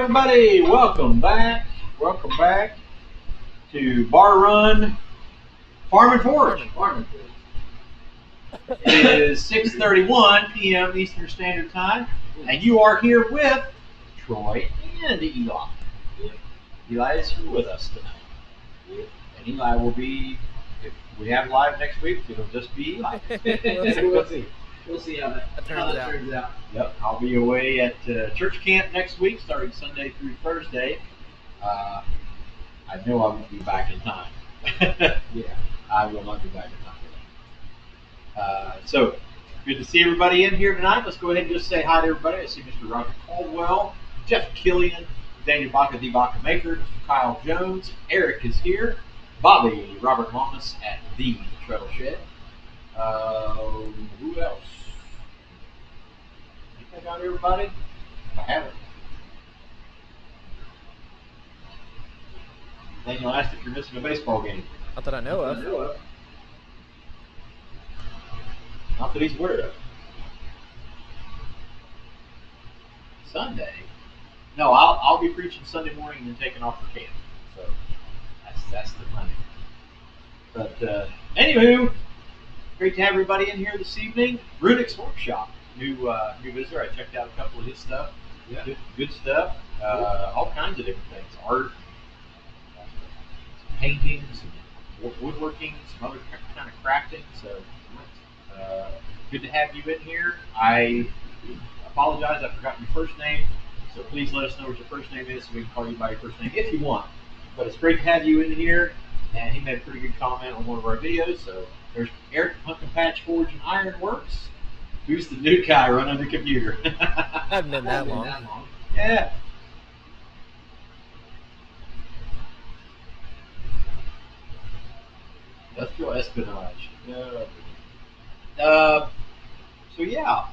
everybody, welcome back to Bar Run Farm and Forage. It is 6:31 p.m. Eastern Standard Time, and you are here with Troy and Eli. Eli is here with us tonight. And Eli will be, if we have live next week, it'll just be Eli. We'll see how that turns out. Yep, I'll be away at church camp next week, starting Sunday through Thursday. I know I won't be back in time. Yeah, I will not be back in time. So, good to see everybody in here tonight. Let's go ahead and just say hi to everybody. I see Mr. Roger Caldwell, Jeff Killian, Daniel Baca, the Baca Maker, Mr. Kyle Jones, Eric is here, Bobby, Robert Monmouth at the Treadle Shed. Who else? You think I got everybody? I haven't. Daniel asked if you're missing a baseball game. Not that I know of. Not that he's aware of. Sunday? No, I'll be preaching Sunday morning and then taking off for camp. So that's the plan. But anywho, great to have everybody in here this evening. Runick's Workshop, new visitor. I checked out a couple of his stuff. Yeah. Good stuff. All kinds of different things. Art, paintings, woodworking, some other kind of crafting. So good to have you in here. I apologize, I forgot your first name. So please let us know what your first name is so we can call you by your first name if you want. But it's great to have you in here. And he made a pretty good comment on one of our videos. So there's Eric Pumpkin Patch Forge and Iron Works. Who's the new guy running the computer? Hasn't been that long. Yeah. Industrial espionage. So yeah,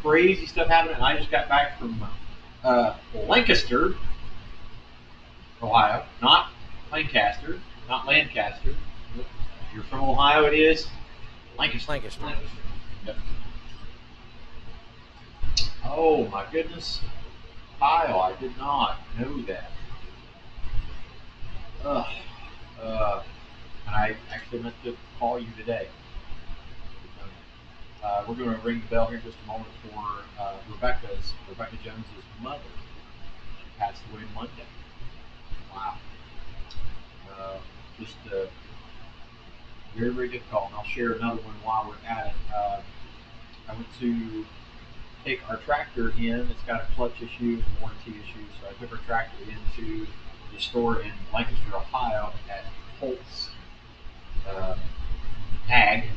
crazy stuff happening. I just got back from Lancaster, Ohio, not Lancaster, not Lancaster. If you're from Ohio, it is Lancaster. Yep. Oh my goodness, Kyle, I did not know that. And I actually meant to call you today. We're going to ring the bell here in just a moment for Rebecca Jones's mother. She passed away Monday. Wow. Just very, very difficult. And I'll share another one while we're at it. I went to take our tractor in. It's got a clutch issue, warranty issues. So I took our tractor into the store in Lancaster, Ohio at Holt's Ag.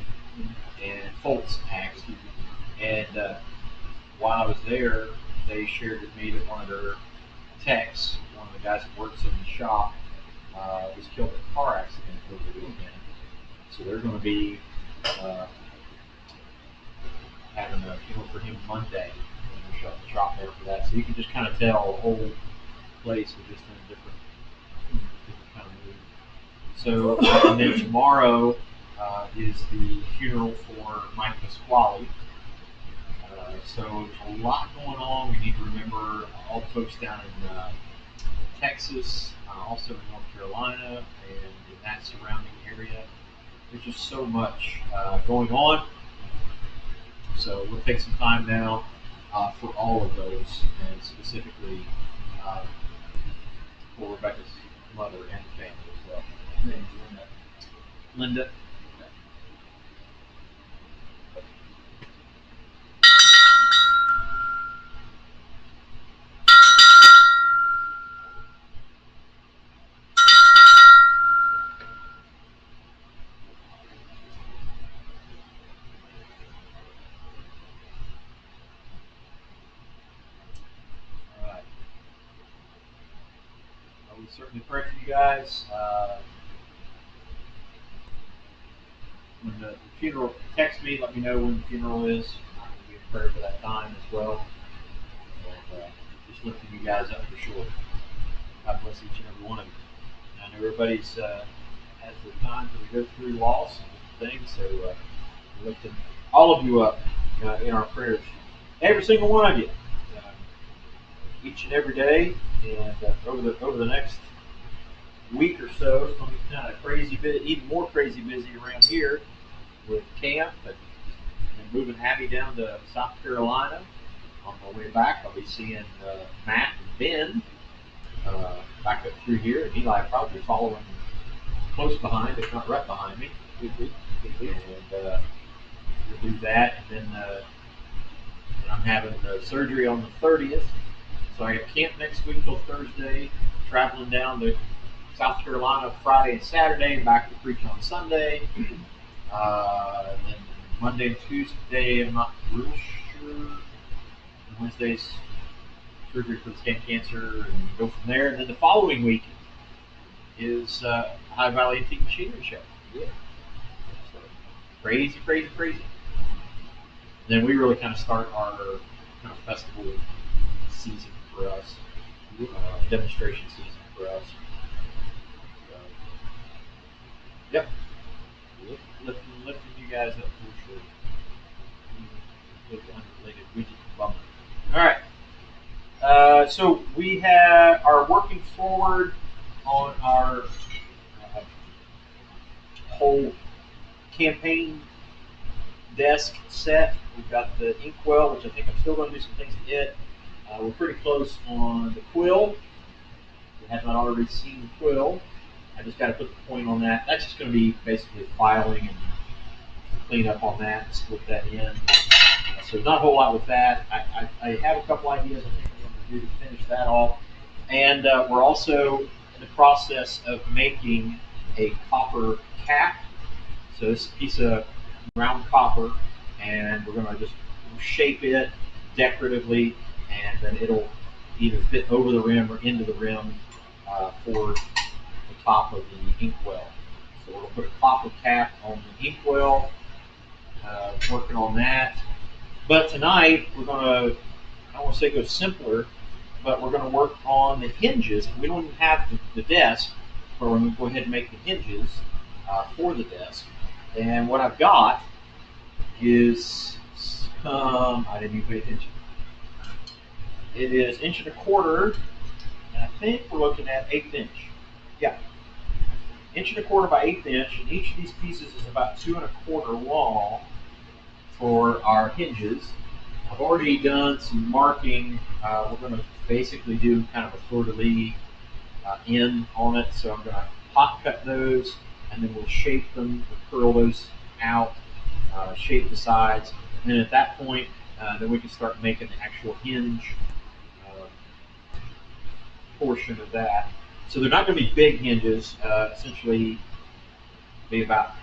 And Foltz Ag, excuse me. And while I was there, they shared with me that one of their techs, one of the guys that works in the shop, was killed in a car accident over the weekend. So they're going to be having a funeral for him Monday. And they're shutting the shop there for that. So you can just kind of tell the whole place was just in a different kind of mood. So, and then tomorrow is the funeral for Mike Pasquale. So there's a lot going on. We need to remember all the folks down in Texas, also in North Carolina, and in that surrounding area. There's just so much going on. So we'll take some time now for all of those, and specifically for Rebecca's mother and family as well. Linda. We certainly pray for you guys. When the funeral, text me, let me know when the funeral is. I'm going to be in prayer for that time as well. And, just lifting you guys up for sure. God bless each and every one of you. And I know everybody's has their times that we go through loss and different things, so we're lifting all of you up in our prayers. Every single one of you. each and every day, and over the next week or so, it's going to be kind of crazy, even more crazy busy around here with camp and moving Abby down to South Carolina. On my way back, I'll be seeing Matt and Ben back up through here, and Eli probably following close behind, if not right behind me. And we'll do that, and then I'm having surgery on the 30th, so I got camp next week till Thursday, traveling down to South Carolina Friday and Saturday, back to preach on Sunday. And then Monday and Tuesday, I'm not real sure. Wednesday's surgery for the skin cancer, and go from there. And then the following week is High Valley Antique Machinery Show. Yeah. So, crazy. And then we really kind of start our kind of festival season for us, demonstration season for us. Yep. Lifting you guys up for sure. Unrelated widget bummer. All right. So we are working forward on our whole campaign desk set. We've got the inkwell, which I think I'm still going to do some things to it. We're pretty close on the quill. If you have not already seen the quill, I just got to put the point on that. That's just going to be basically filing and clean up on that and split that in. So not a whole lot with that. I have a couple ideas I think I'm going to do to finish that off. And we're also in the process of making a copper cap. So this piece of round copper, and we're going to just shape it decoratively, and then it'll either fit over the rim or into the rim for the top of the inkwell. So we'll put a copper cap on the inkwell, working on that. But tonight we're going to, I don't want to say go simpler, but we're going to work on the hinges. We don't even have the desk, but we're going to go ahead and make the hinges for the desk. And what I've got is, I didn't even pay attention. It is 1.25 inches, and I think we're looking at 1/8 inch. Yeah, 1.25 inches by 1/8 inch, and each of these pieces is about 2.25 long for our hinges. I've already done some marking. We're going to basically do kind of a fleur-de-lis in on it, so I'm going to hot cut those, and then we'll shape them, we'll curl those out, shape the sides, and then at that point, then we can start making the actual hinge portion of that. So they're not going to be big hinges, essentially be about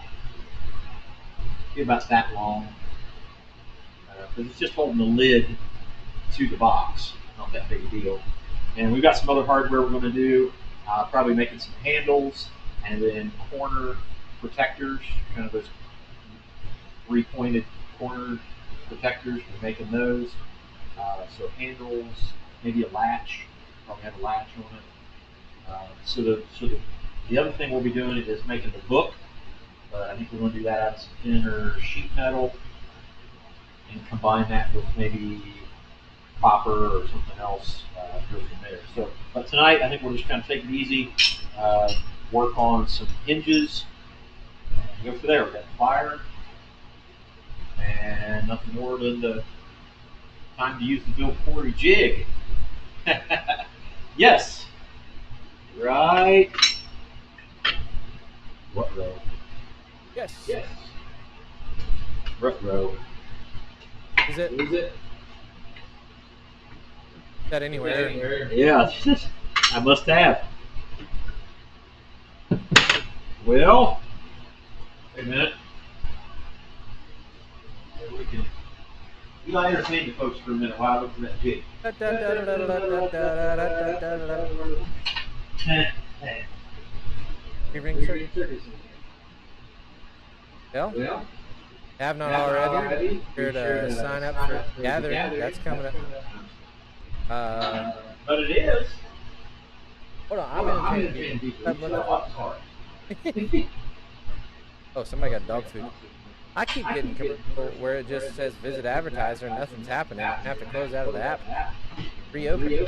that long, because it's just holding the lid to the box, not that big a deal. And we've got some other hardware we're going to do, probably making some handles, and then corner protectors, kind of those 3-pointed corner protectors. We're making those. So handles, maybe a latch. Probably have a latch on it. So the other thing we'll be doing is making the book. I think we're going to do that out of some thinner sheet metal and combine that with maybe copper or something else. Go from there. So, but tonight I think we'll just kind of take it easy. Work on some hinges, go for there. We've got the fire, and nothing more than the time to use the Bill Corey jig. Yes. Right. What row? Yes. What row? Is it? That anywhere? Yeah, I must have. Well, wait a minute. We can. Eli, entertain the folks for a minute while I look for that jig. Well, have not already. Here to sign up for gathering. That's coming up. But it is. Hold on, I'm entertaining people. Oh, somebody got dog food. I keep getting where it just says visit advertiser and nothing's happening. I have to close out of the app. Reopen.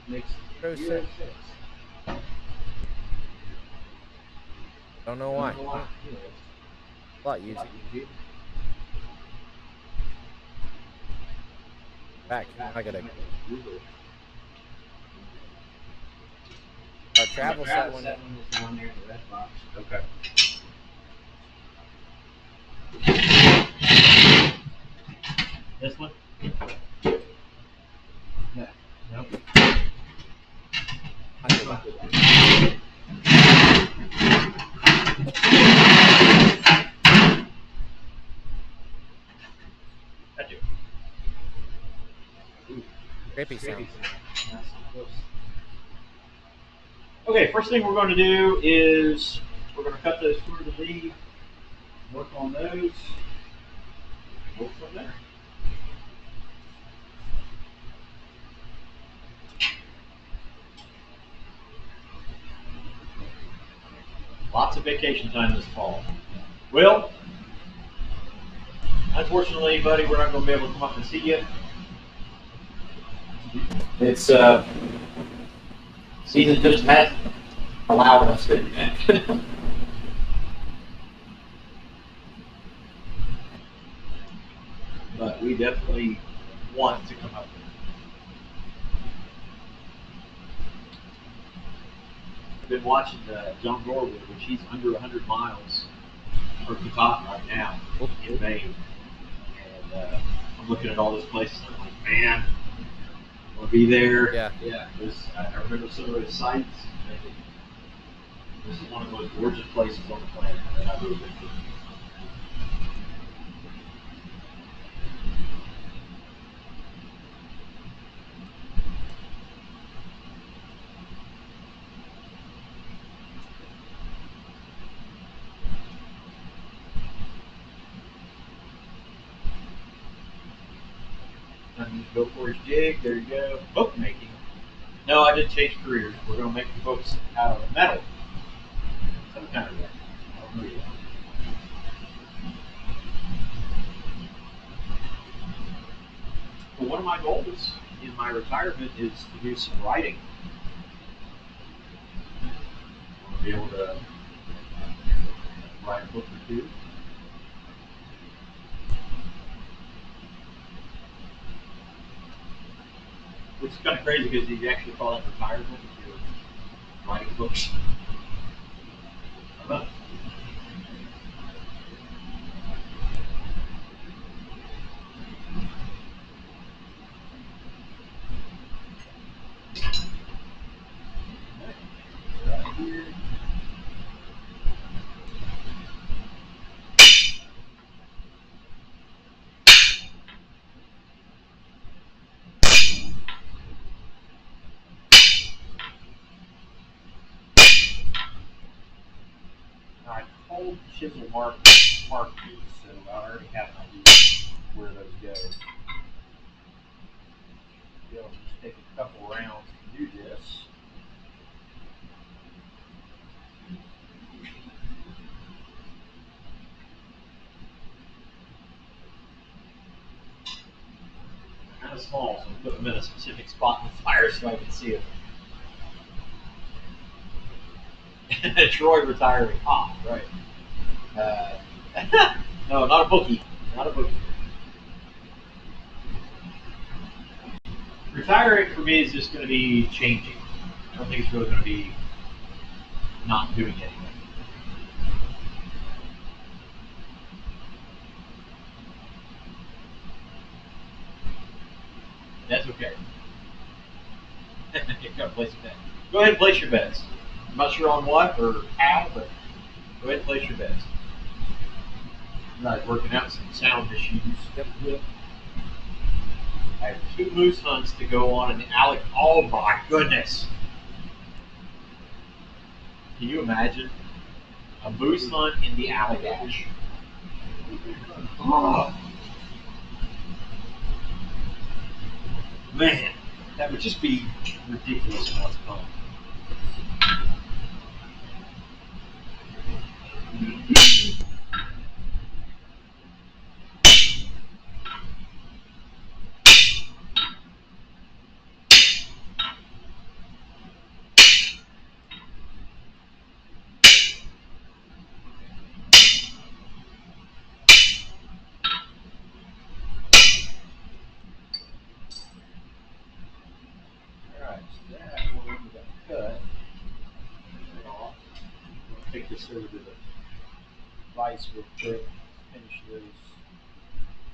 Makes Pro 6. Don't know why. A lot easier. Back. I gotta. Travel set one. Down there in the red box. Okay. This one? Yeah. Nope. I do that. I do. Creepy sound. Okay, first thing we're going to do is we're going to cut those through the lead, work on those, go from there. Lots of vacation time this fall. Will, unfortunately, buddy, we're not going to be able to come up and see you. It's season just hasn't allowed us to do that. But we definitely want to come up there. I've been watching John Gorwood, which he's under 100 miles for Cotton right now in Maine. And I'm looking at all those places and I'm like, man, I want to be there. Yeah. I remember some of those sites. This is one of the most gorgeous places on the planet that I've ever been to. Go for his jig. There you go. Bookmaking. No, I didn't change careers. We're going to make the books out of metal. Some kind of that. I'll read it. Well, one of my goals in my retirement is to do some writing. I want to be able to write a book or two. Which is kind of crazy because you actually call that retirement if you're writing books. I don't know. Right here. I told chisel mark these, so I already have an idea where those go. It'll just take a couple rounds to do this. Kind of small, so I'm putting them in a specific spot in the fire so I can see it. Troy retiring. Ah, right. No, not a bookie. Not a bookie. Retiring for me is just going to be changing. I don't think it's really going to be not doing anything. That's okay. You gotta place a bet. Go ahead and place your bets. I'm not sure on what or how, but go ahead and place your bets. I'm not working out some sound issues. Yep. I have 2 moose hunts to go on in the alley. Oh my goodness! Can you imagine a moose hunt in the Allagash? Oh. Man, that would just be ridiculous amounts of fun. take this over to the vise real quick, finish those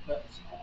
cuts off.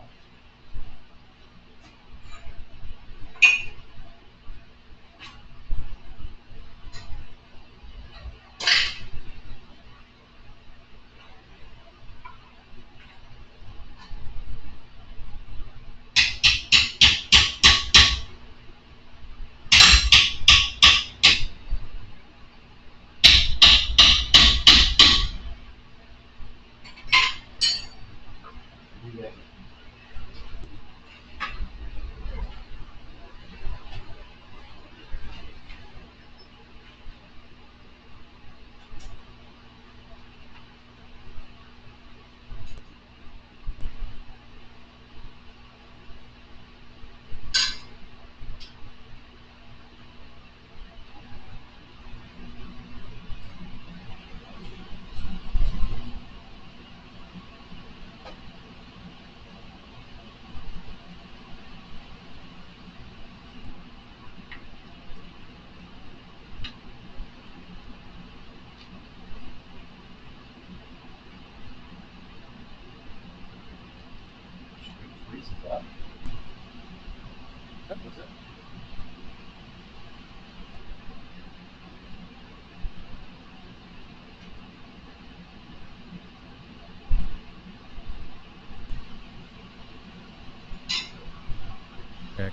Check.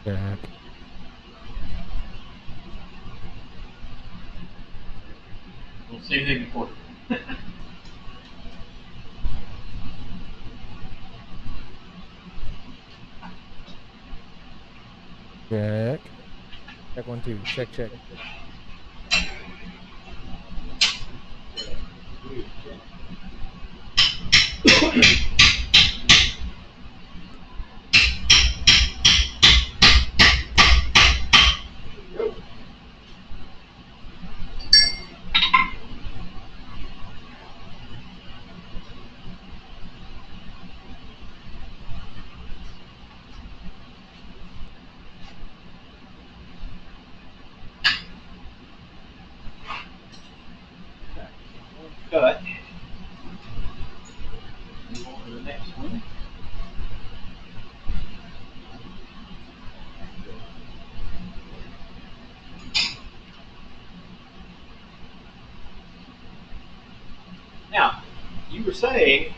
Check. We'll see anything important. Check. Check 1, 2. Check, check. Cut. Move on to the next one. Now, you were saying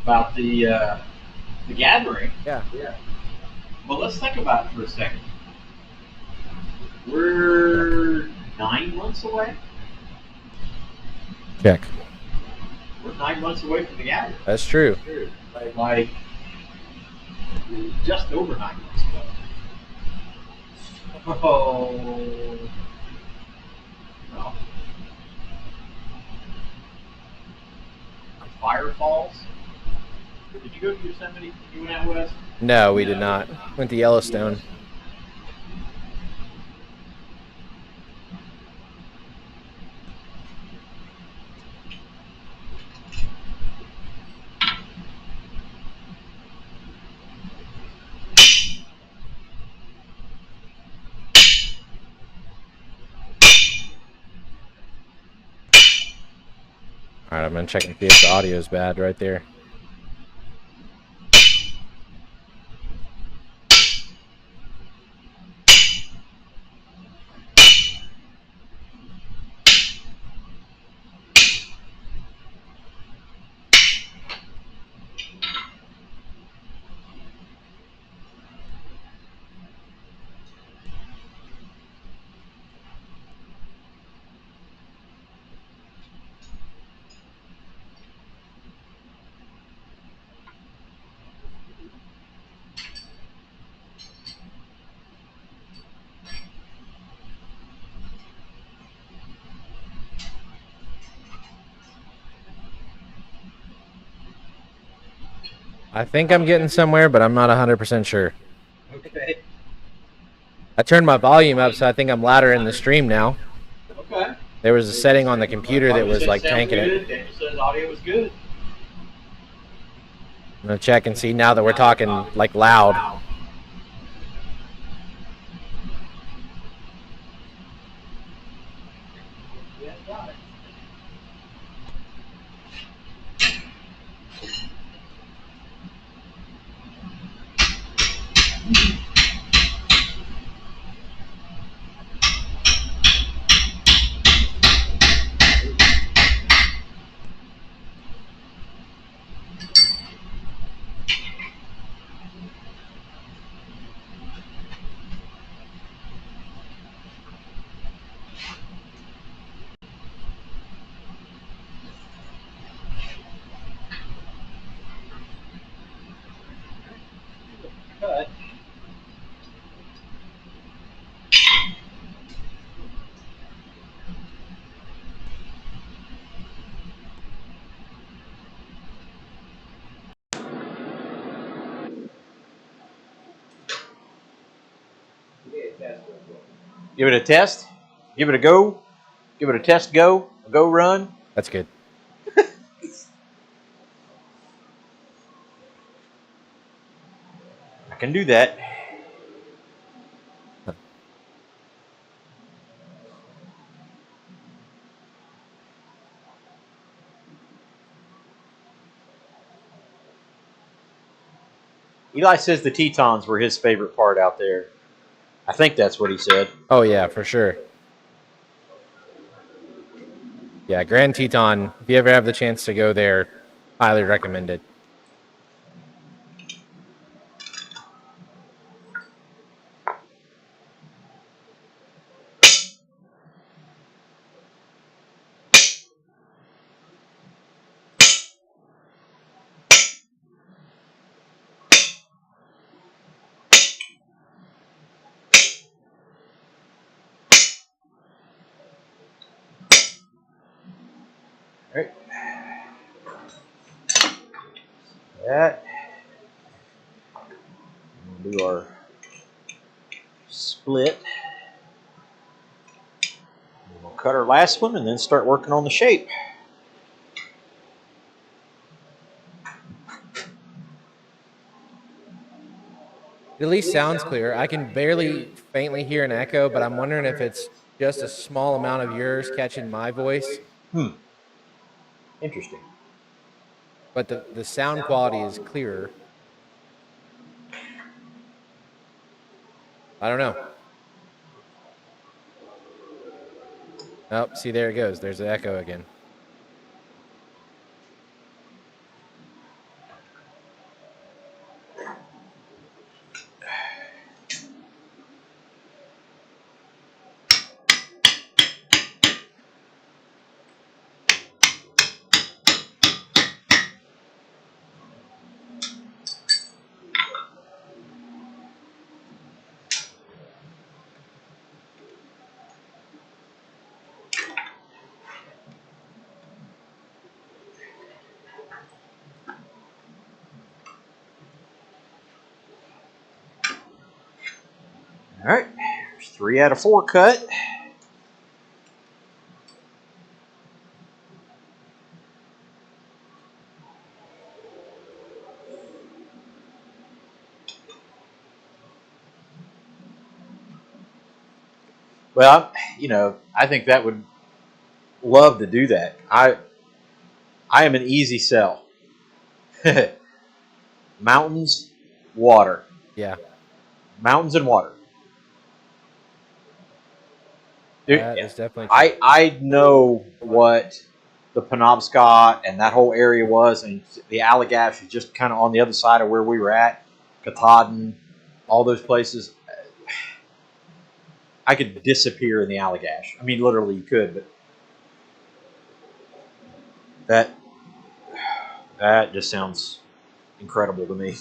about the gathering. Yeah. Well, let's think about it for a second. We're 9 months away. Check. We're 9 months away from the gathering. That's true. Like just over 9 months ago. Oh. Well. Fire Falls. Did you go to Yosemite? You went out west? No, we did not. Went to Yellowstone. Alright, I'm gonna check and see if the audio is bad right there. I think I'm getting somewhere, but I'm not 100% sure. Okay. I turned my volume up, so I think I'm louder in the stream now. Okay. There was a setting on the computer that was like tanking it. Daniel said audio was good. I'm gonna check and see now that we're talking like loud. Yeah. Cut. Give it a test. Give it a go. Give it a test go. A go run. That's good. I can do that. Eli says the Tetons were his favorite part out there. I think that's what he said. Oh, yeah, for sure. Yeah, Grand Teton, if you ever have the chance to go there, highly recommend it. All right. That. We'll do our split. We'll cut our last one and then start working on the shape. It at least sounds clear. I can barely faintly hear an echo, but I'm wondering if it's just a small amount of yours catching my voice. Interesting. But the sound quality is clearer. I don't know. Oh, see, there it goes. There's the echo again. All right. There's 3 out of 4 cut. Well, I think that would love to do that. I am an easy sell. Mountains, water. Yeah. Mountains and water. That is definitely true. I know what the Penobscot and that whole area was, and the Allagash is just kind of on the other side of where we were at. Katahdin, all those places. I could disappear in the Allagash. I mean, literally, you could, but that just sounds incredible to me.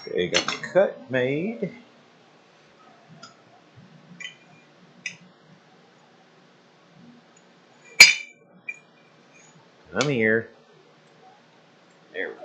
Okay, got the cut made. Come here. There we go.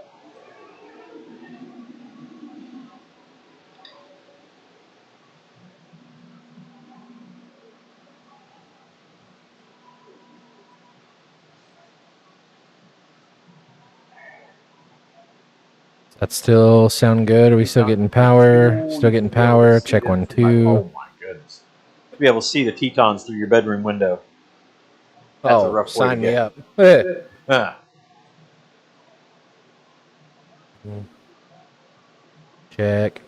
That still sound good? Are we still getting power? Still getting power. Check 1, 2. Oh my goodness! To be able to see the Tetons through your bedroom window. That's a rough way sign to me get. up. Check.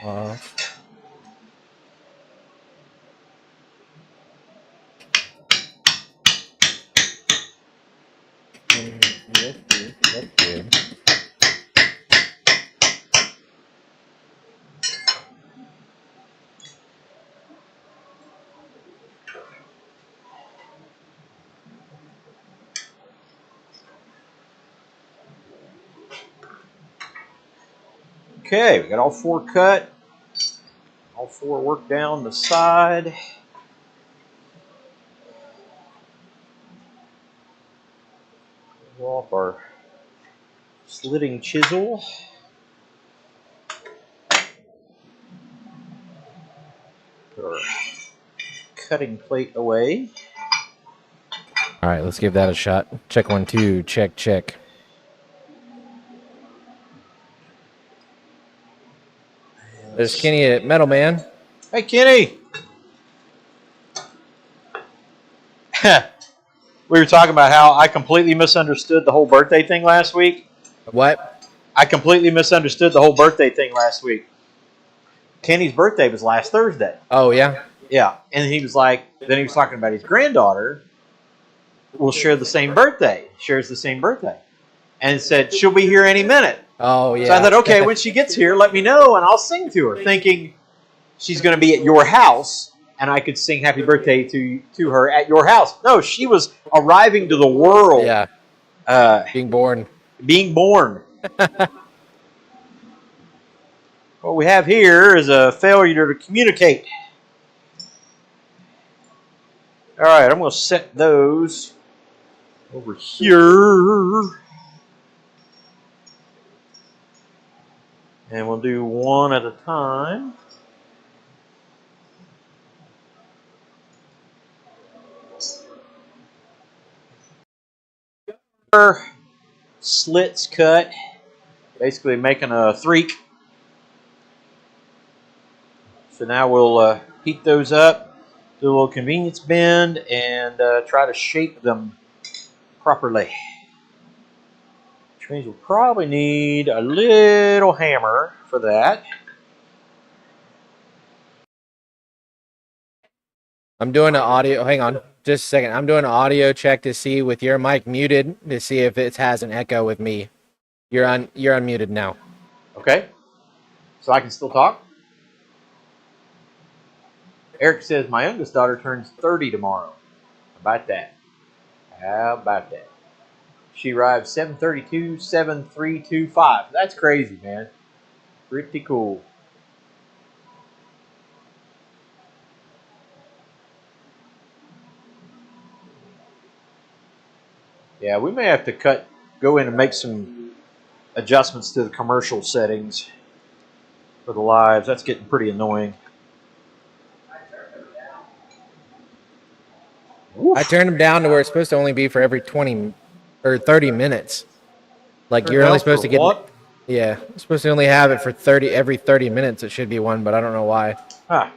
Off. Okay, we got all 4 cut. All 4 worked down the side. Go off our slitting chisel. Put our cutting plate away. All right, let's give that a shot. Check 1, 2. Check, check. There's Kenny at Metal Man. Hey, Kenny. We were talking about how I completely misunderstood the whole birthday thing last week. What? I completely misunderstood the whole birthday thing last week. Kenny's birthday was last Thursday. Oh, yeah? Yeah. And he was like, then he was talking about his granddaughter will share the same birthday, shares the same birthday. And said, she'll be here any minute. Oh, yeah. So I thought, okay, when she gets here, let me know and I'll sing to her, thinking she's going to be at your house and I could sing happy birthday to her at your house. No, she was arriving to the world. Yeah. Being born. Being born. What we have here is a failure to communicate. All right, I'm going to set those over here. And we'll do one at a time. Slits cut, basically making a threak. So now we'll heat those up, do a little convenience bend, and try to shape them properly. Which means we'll probably need a little hammer for that. I'm doing an audio. Hang on. Just a second. I'm doing an audio check to see with your mic muted to see if it has an echo with me. You're unmuted now. Okay. So I can still talk? Eric says, my youngest daughter turns 30 tomorrow. How about that? How about that? She arrived 7:32, 7:325. That's crazy, man. Pretty cool. Yeah, we may have to go in and make some adjustments to the commercial settings for the lives. That's getting pretty annoying. Oof. I turned them down to where it's supposed to only be for every 20 or 30 minutes. Like you're only supposed to get. What? Yeah, you're supposed to only have it for every 30 minutes. It should be one, but I don't know why. Huh.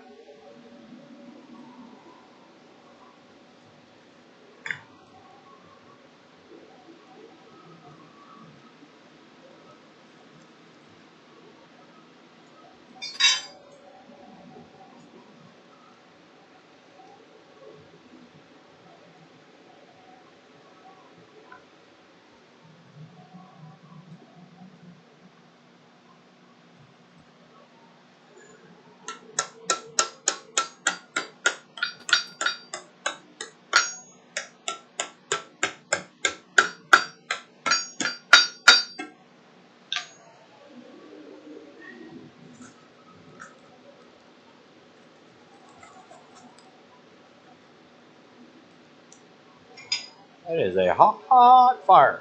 That is a hot fire.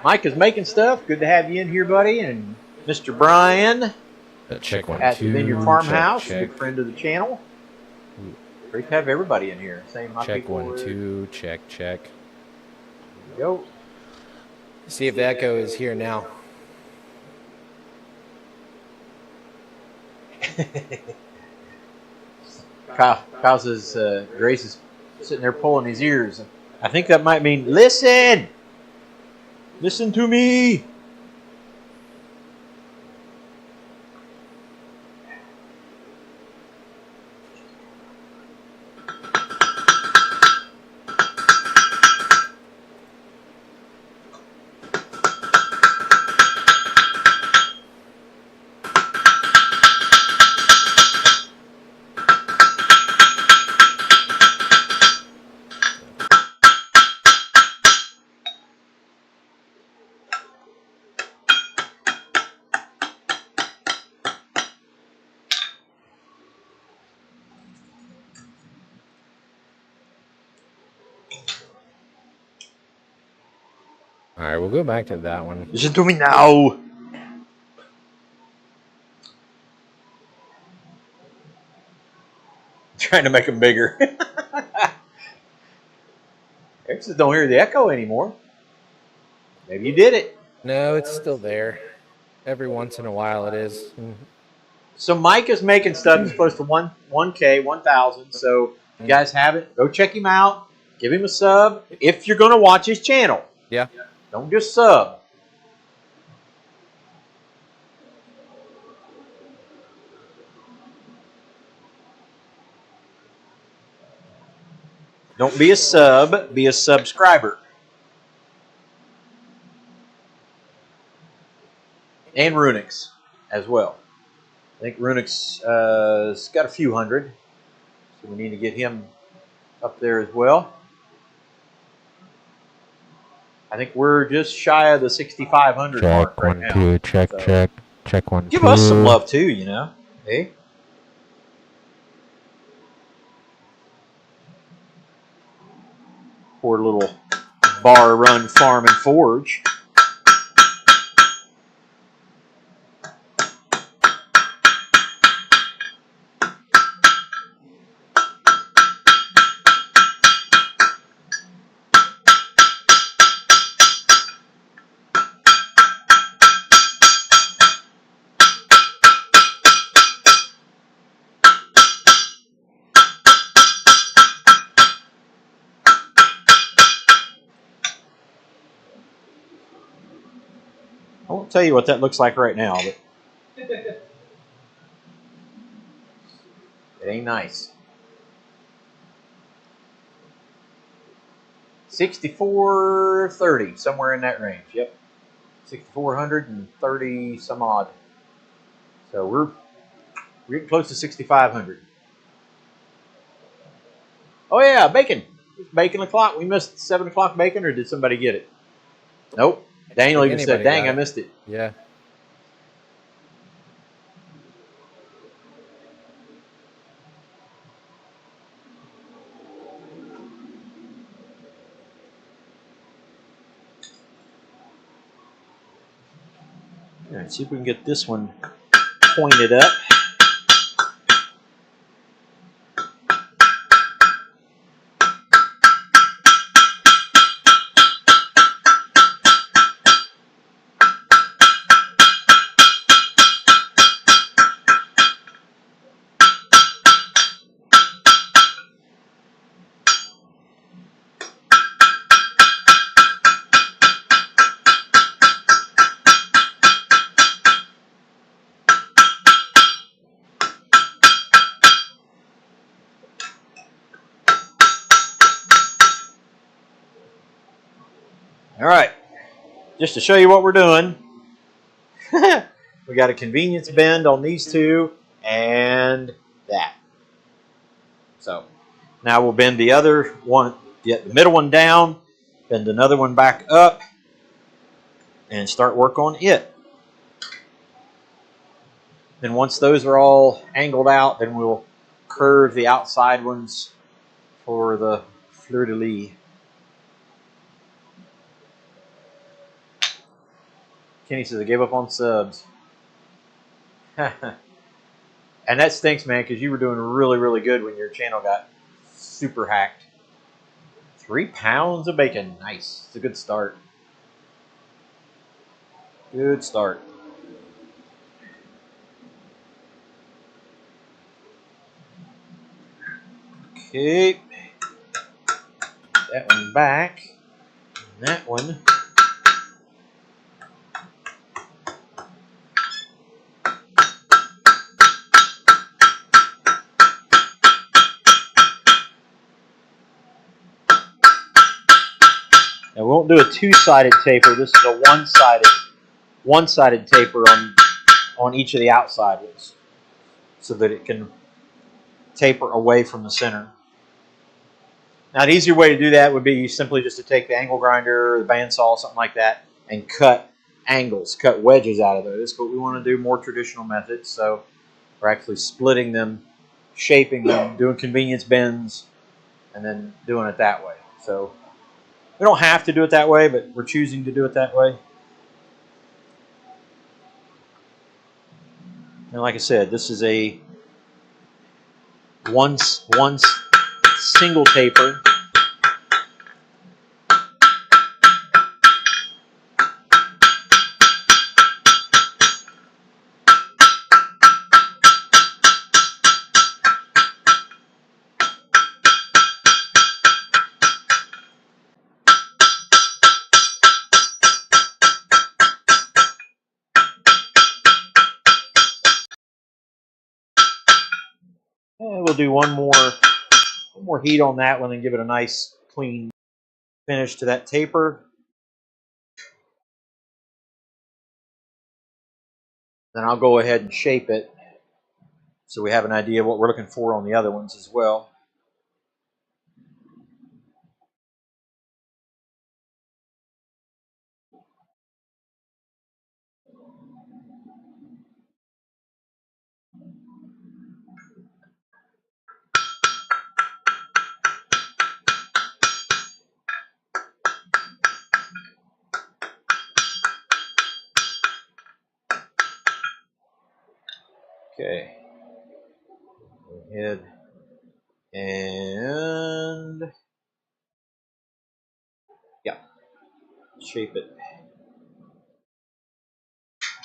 Mike is making stuff. Good to have you in here, buddy. And Mr. Brian Check 1, at 2. the Vineyard Farmhouse, check. good friend of the channel. Great to have everybody in here. Same my Check people 1, 2. Check. There you go. See if the echo is here now. Kyle says Grace is sitting there pulling his ears. I think that might mean listen. Listen to me. All right, we'll go back to that one. Listen to me now. Trying to make them bigger. Eric says don't hear the echo anymore. Maybe you did it. No, it's still there. Every once in a while it is. So Mike is making stuff. He's close to 1K, 1,000. So you guys have it. Go check him out. Give him a sub if you're going to watch his channel. Yeah. Don't just sub. Don't be a sub. Be a subscriber. And Runix as well. I think Runix has got a few hundred. So we need to get him up there as well. I think we're just shy of the 6,500 mark right now. Check 1, 2. Check, So check 1, 2. give us some love too, you know. Hey. Poor little bar run farm and forge. I won't tell you what that looks like right now, but it ain't nice. 6,430, somewhere in that range. Yep, 6,430 some odd. So we're getting close to 6,500. Oh yeah, bacon. It's bacon o'clock. We missed 7 o'clock bacon, or did somebody get it? Nope. Daniel even said, "Dang, I missed it." Yeah. All right, see if we can get this one pointed up. All right, just to show you what we're doing, we got a convenience bend on these two and that. So now we'll bend the other one, get the middle one down, bend another one back up, and start work on it. Then once those are all angled out, then we'll curve the outside ones for the fleur-de-lis. Kenny says I gave up on subs. And that stinks, man, because you were doing really, really good when your channel got super hacked. 3 pounds of bacon. Nice. It's a good start. Good start. Okay. That one back. And that one. Now we won't do a two-sided taper. This is a one-sided taper on each of the outside ones, so that it can taper away from the center. Now, an easier way to do that would be simply just to take the angle grinder or the bandsaw, something like that, and cut angles, cut wedges out of those. But we want to do more traditional methods, so we're actually splitting them, shaping them, doing convenience bends, and then doing it that way. So we don't have to do it that way, but we're choosing to do it that way. And like I said, this is a one single taper. And we'll do one more heat on that one and give it a nice clean finish to that taper. Then I'll go ahead and shape it so we have an idea of what we're looking for on the other ones as well. Okay. Go ahead and yeah, shape it.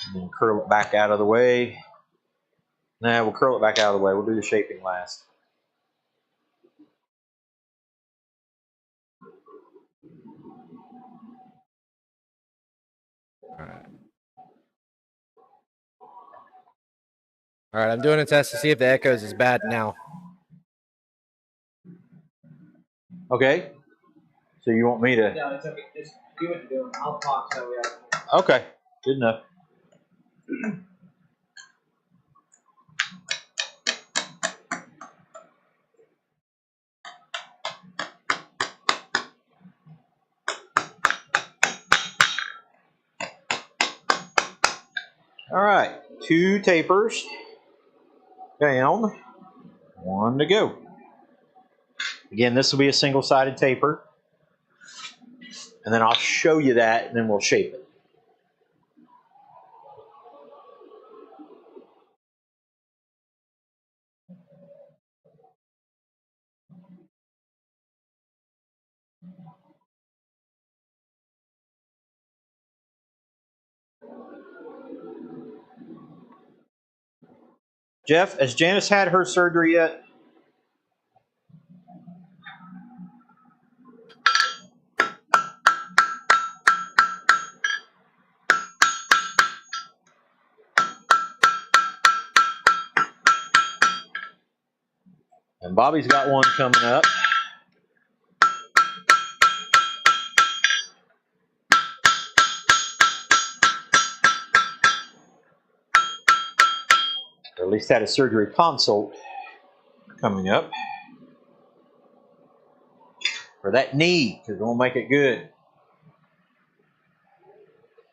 And then curl it back out of the way. Nah, we'll curl it back out of the way. We'll do the shaping last. All right. All right, I'm doing a test to see if the echoes is bad now. Okay. So you want me to? No, it's okay. Just do what you're doing. I'll talk so we have. Okay. Good enough. All right. 2 tapers down. 1 to go. Again, this will be a single-sided taper. And then I'll show you that, and then we'll shape it. Jeff, has Janice had her surgery yet? And Bobby's got one coming up. Or at least had a surgery consult coming up. For that knee, because we'll make it good.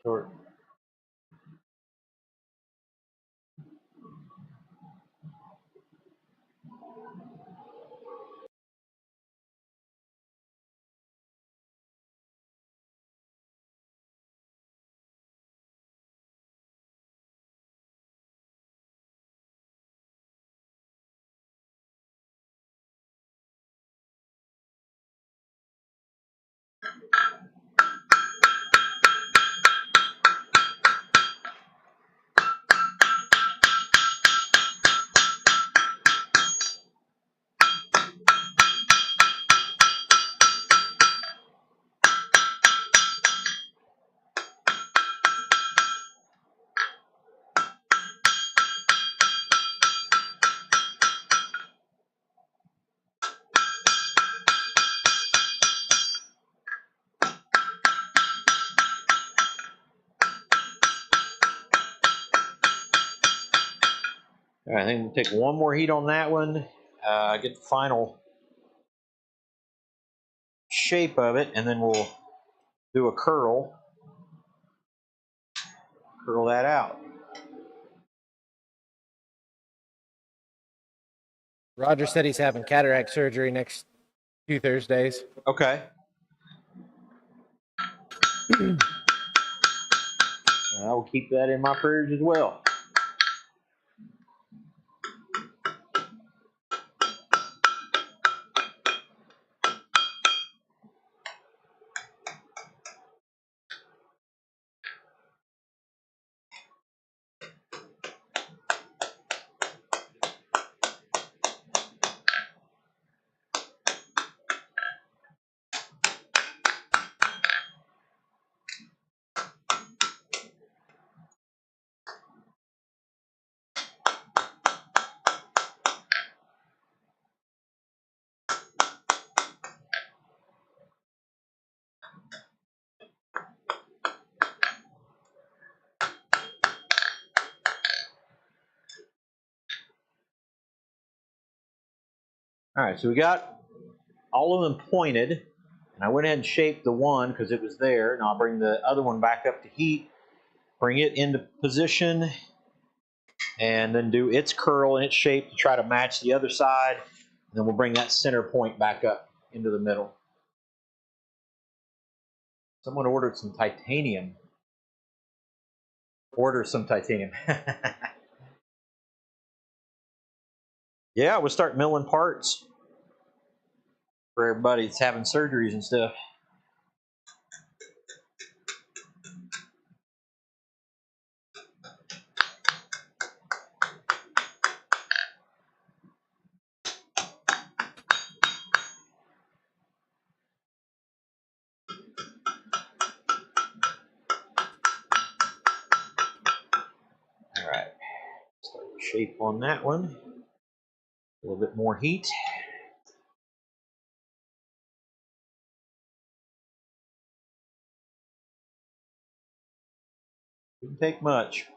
Short. All right, I think we'll take one more heat on that one, get the final shape of it, and then we'll do a curl that out. Roger said he's having cataract surgery next 2 Thursdays. Okay. I will keep that in my prayers as well. All right, so we got all of them pointed, and I went ahead and shaped the one because it was there. Now I'll bring the other one back up to heat, bring it into position, and then do its curl and its shape to try to match the other side. And then we'll bring that center point back up into the middle. Someone ordered some titanium. Order some titanium. Yeah, we'll start milling parts for everybody that's having surgeries and stuff. All right, start the shape on that one. A little bit more heat. Didn't take much.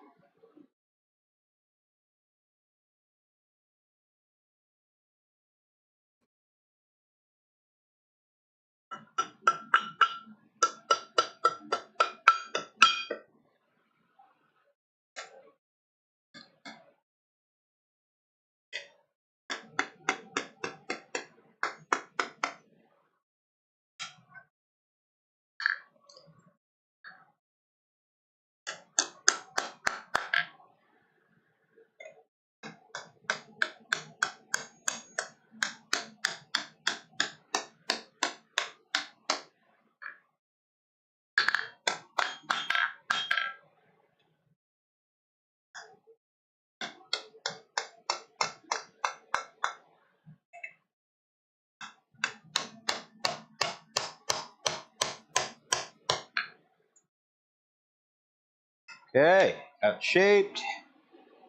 Okay, got it shaped.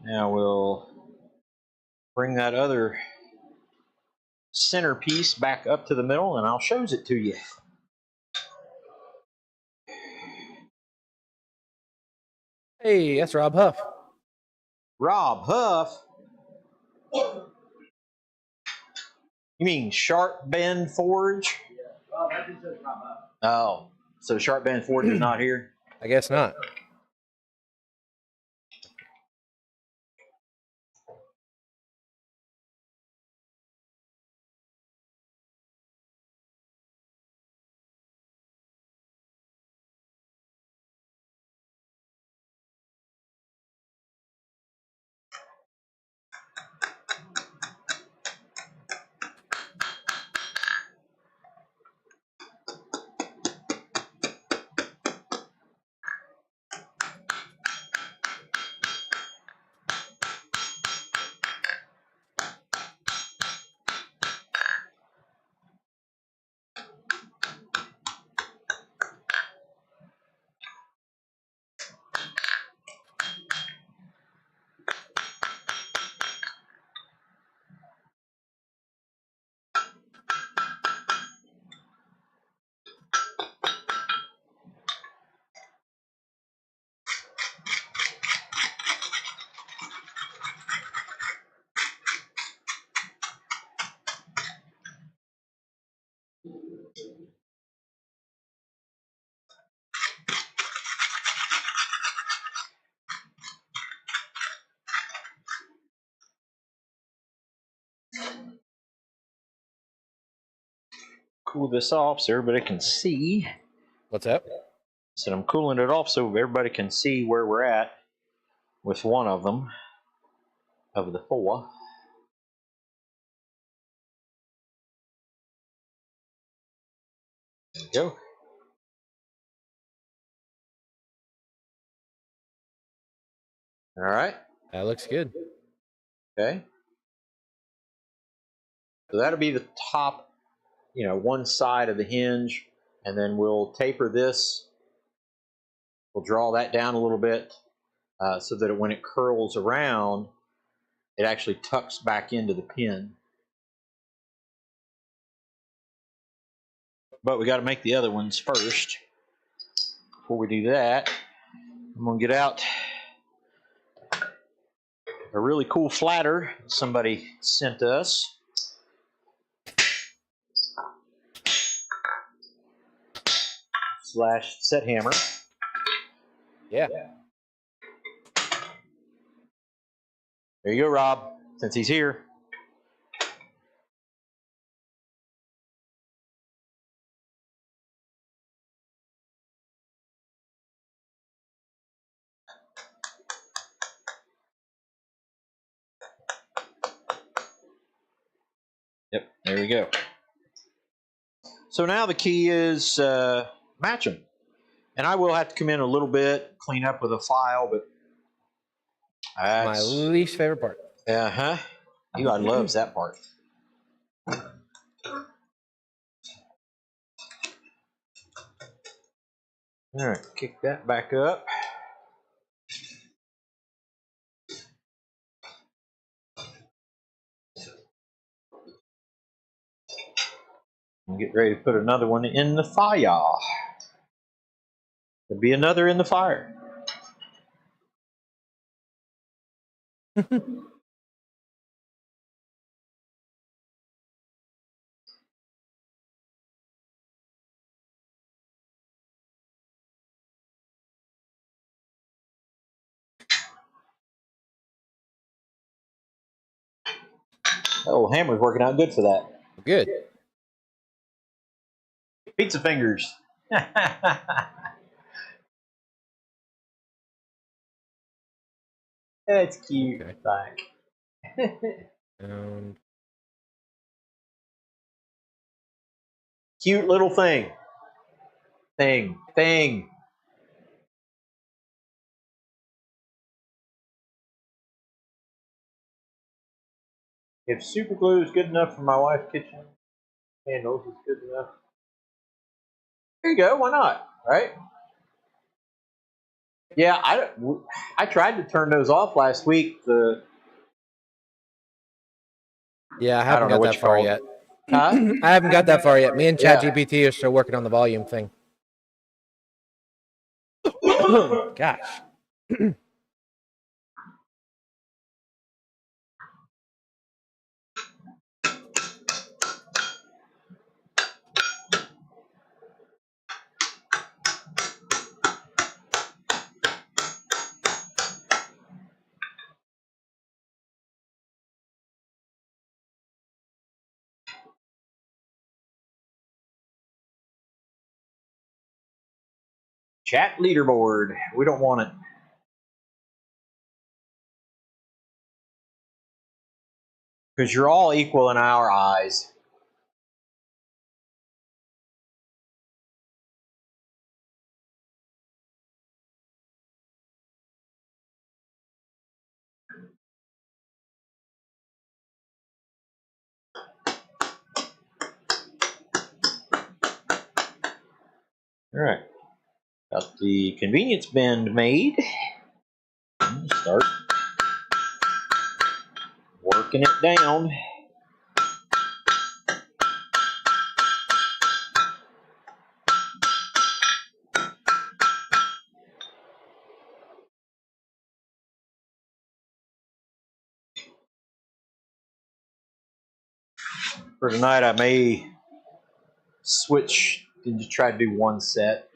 Now we'll bring that other centerpiece back up to the middle and I'll shows it to you. Hey, that's Rob Huff. Rob Huff? You mean Sharp Bend Forge? Oh, that just says Rob up. Oh, so Sharp Bend Forge is not here? I guess not. cool this off so everybody can see. What's up? So I'm cooling it off so everybody can see where we're at with one of them, of the 4. There we go. All right. That looks good. Okay. So that'll be the top, one side of the hinge, and then we'll taper this. We'll draw that down a little bit so that when it curls around, it actually tucks back into the pin. But we got to make the other ones first. Before we do that, I'm going to get out a really cool flatter somebody sent us. / set hammer. Yeah. There you go, Rob, since he's here. Yep, there we go. So now the key is match them. And I will have to come in a little bit, clean up with a file, but My least favorite part. Uh-huh. Eli loves that part. All right, kick that back up. And get ready to put another one in the fire. There'll be another in the fire. Oh, hammer's working out good for that. Good. Pizza fingers. That's cute. Okay. Like. Cute little thing. Thing. If super glue is good enough for my wife's kitchen handles, it's good enough. There you go. Why not? Right? Yeah, I tried to turn those off last week. Yeah, I haven't got that far yet. Huh? I haven't got that far yet. Me and Yeah. ChatGPT are still working on the volume thing. Gosh. Chat leaderboard. We don't want it. Because you're all equal in our eyes. All right. Got the convenience bend made. Start working it down. For tonight, I may switch and just try to do one set.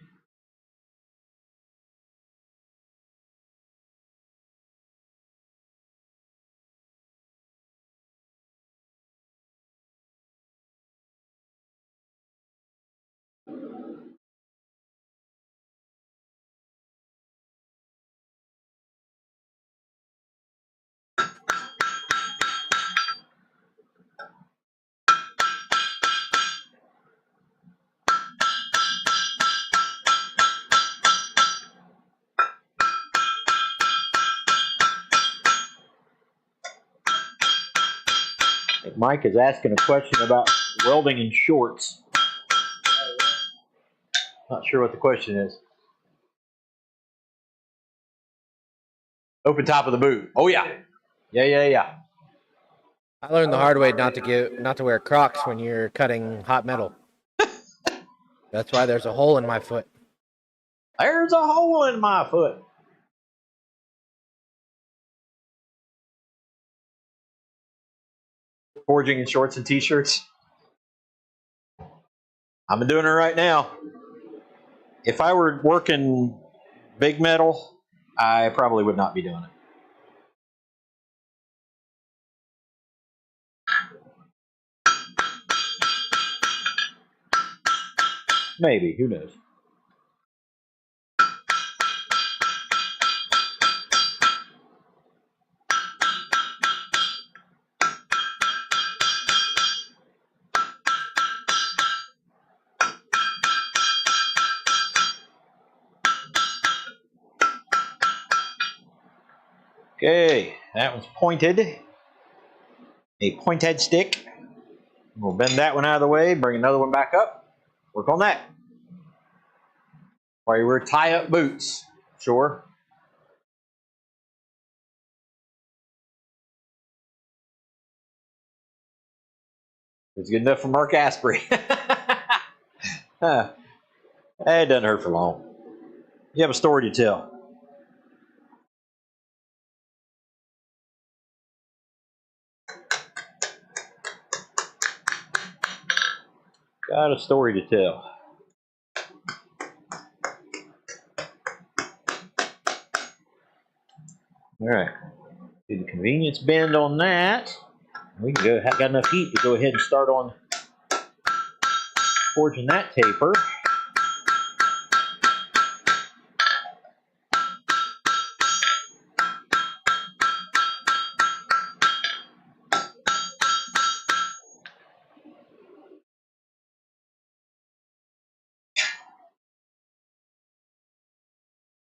Mike is asking a question about welding in shorts. Not sure what the question is. Open top of the boot. Oh yeah. Yeah. I learned the hard way not to wear Crocs when you're cutting hot metal. That's why there's a hole in my foot. There's a hole in my foot. Forging in shorts and t-shirts. I'm doing it right now. If I were working big metal, I probably would not be doing it. Maybe, who knows? Okay, that one's pointed. A pointed stick. We'll bend that one out of the way, bring another one back up. Work on that. While you wear tie-up boots. Sure. It's good enough for Mark Asprey. It doesn't hurt for long. You have a story to tell. Got a story to tell. All right. Do the convenience bend on that. We can go. Got enough heat to go ahead and start on forging that taper.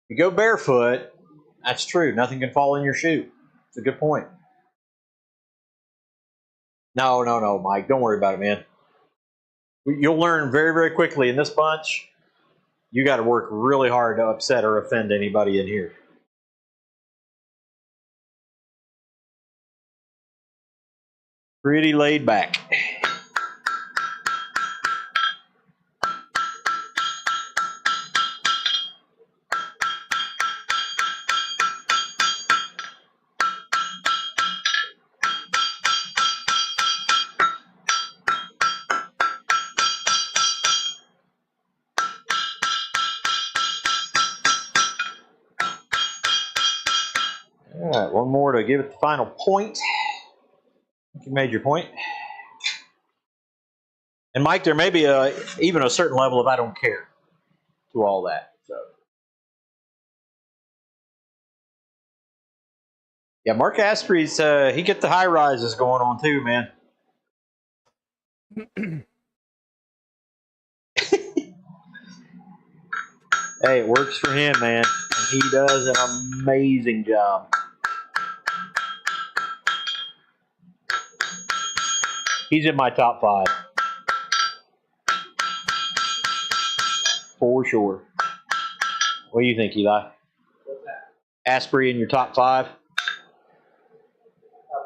You go barefoot, that's true. Nothing can fall in your shoe. It's a good point. No, Mike. Don't worry about it, man. You'll learn very, very quickly in this bunch. You got to work really hard to upset or offend anybody in here. Pretty laid back. All right, one more to give it the final point. I think you made your point. And Mike, there may be even a certain level of I don't care to all that. So, yeah, Mark Asprey's he get the high rises going on too, man. Hey, it works for him, man, and he does an amazing job. He's in my top 5. For sure. What do you think, Eli? What's that? Asprey in your top 5? Top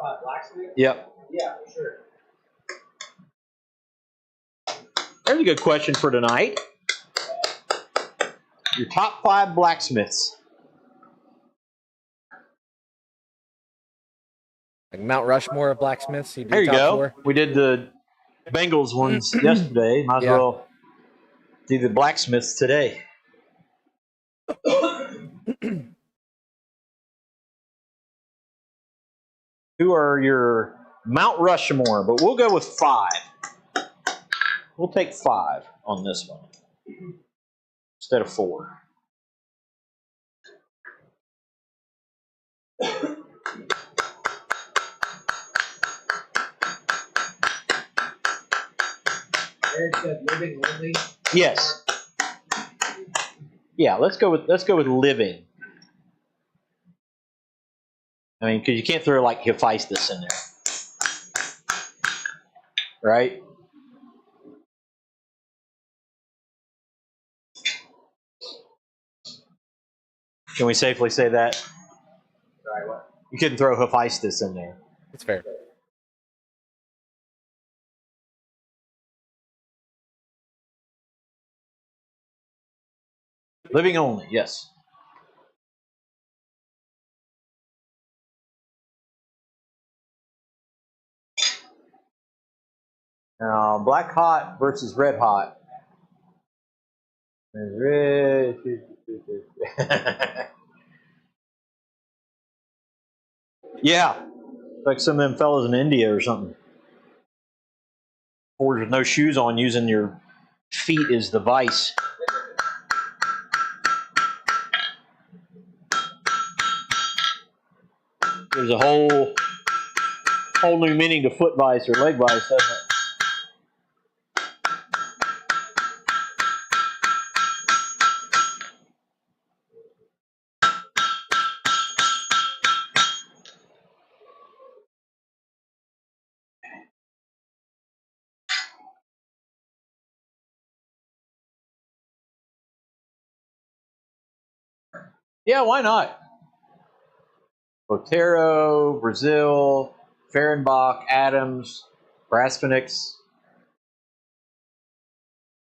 5 blacksmith? Yep. Yeah, for sure. There's a good question for tonight. Your top 5 blacksmiths. Like Mount Rushmore of blacksmiths. There you go. 4. We did the Bengals ones yesterday. Might as well do the blacksmiths today. Who are your Mount Rushmore? But we'll go with 5. We'll take 5 on this one. instead of 4. Eric said living only. Yes. Yeah, let's go with living. I mean, because you can't throw like Hephaestus in there, right? Can we safely say that? Sorry, what? You couldn't throw Hephaestus in there. It's fair. Living only, yes. Now, black hot versus red hot. Red. Yeah, like some of them fellas in India or something. Or with no shoes on, using your feet as the vice. There's a whole new meaning to foot vice or leg vice, doesn't it? Yeah, why not? Botero, Brazil, Fehrenbach, Adams, Brasphenix,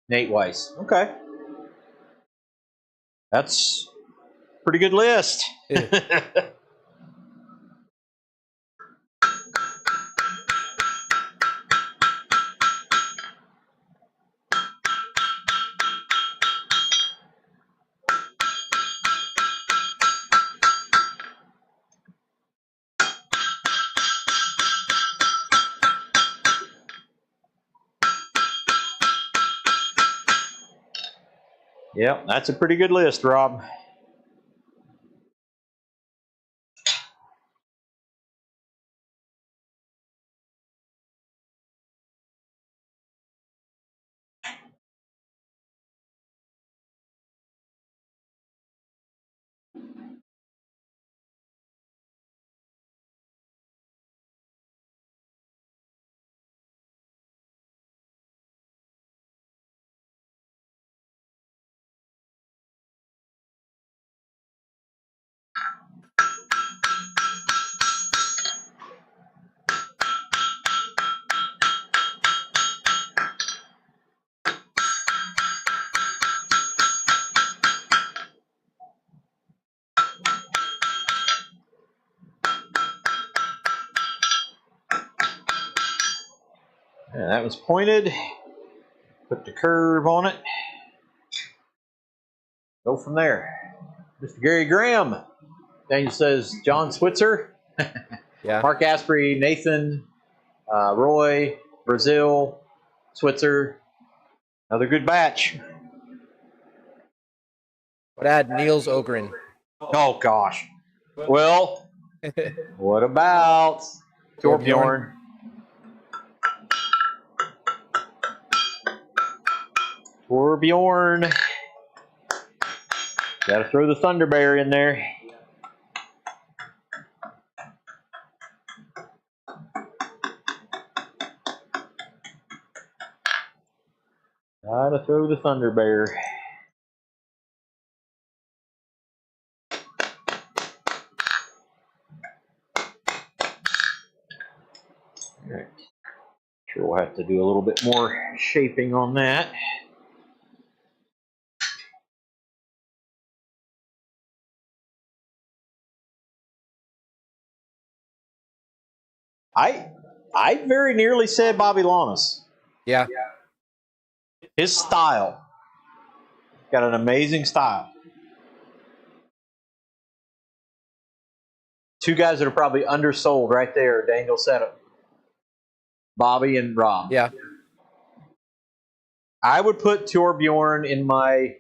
Nate Weiss. Okay. That's a pretty good list. Yep, that's a pretty good list, Rob. Yeah, that was pointed. Put the curve on it. Go from there. Mr. Gary Graham. Daniel says John Switzer. Yeah. Mark Asprey, Nathan, Roy, Brazil, Switzer. Another good batch. Would add Niels Ogren. Oh, gosh. Well, what about Torbjorn? Torbjorn. Got to throw the Thunder Bear in there. Got to throw the Thunder Bear. All right. Sure, we'll have to do a little bit more shaping on that. I very nearly said Bobby Lamas. Yeah. His style. Got an amazing style. Two guys that are probably undersold right there. Daniel said it. Bobby and Rob. Yeah. I would put Torbjorn in my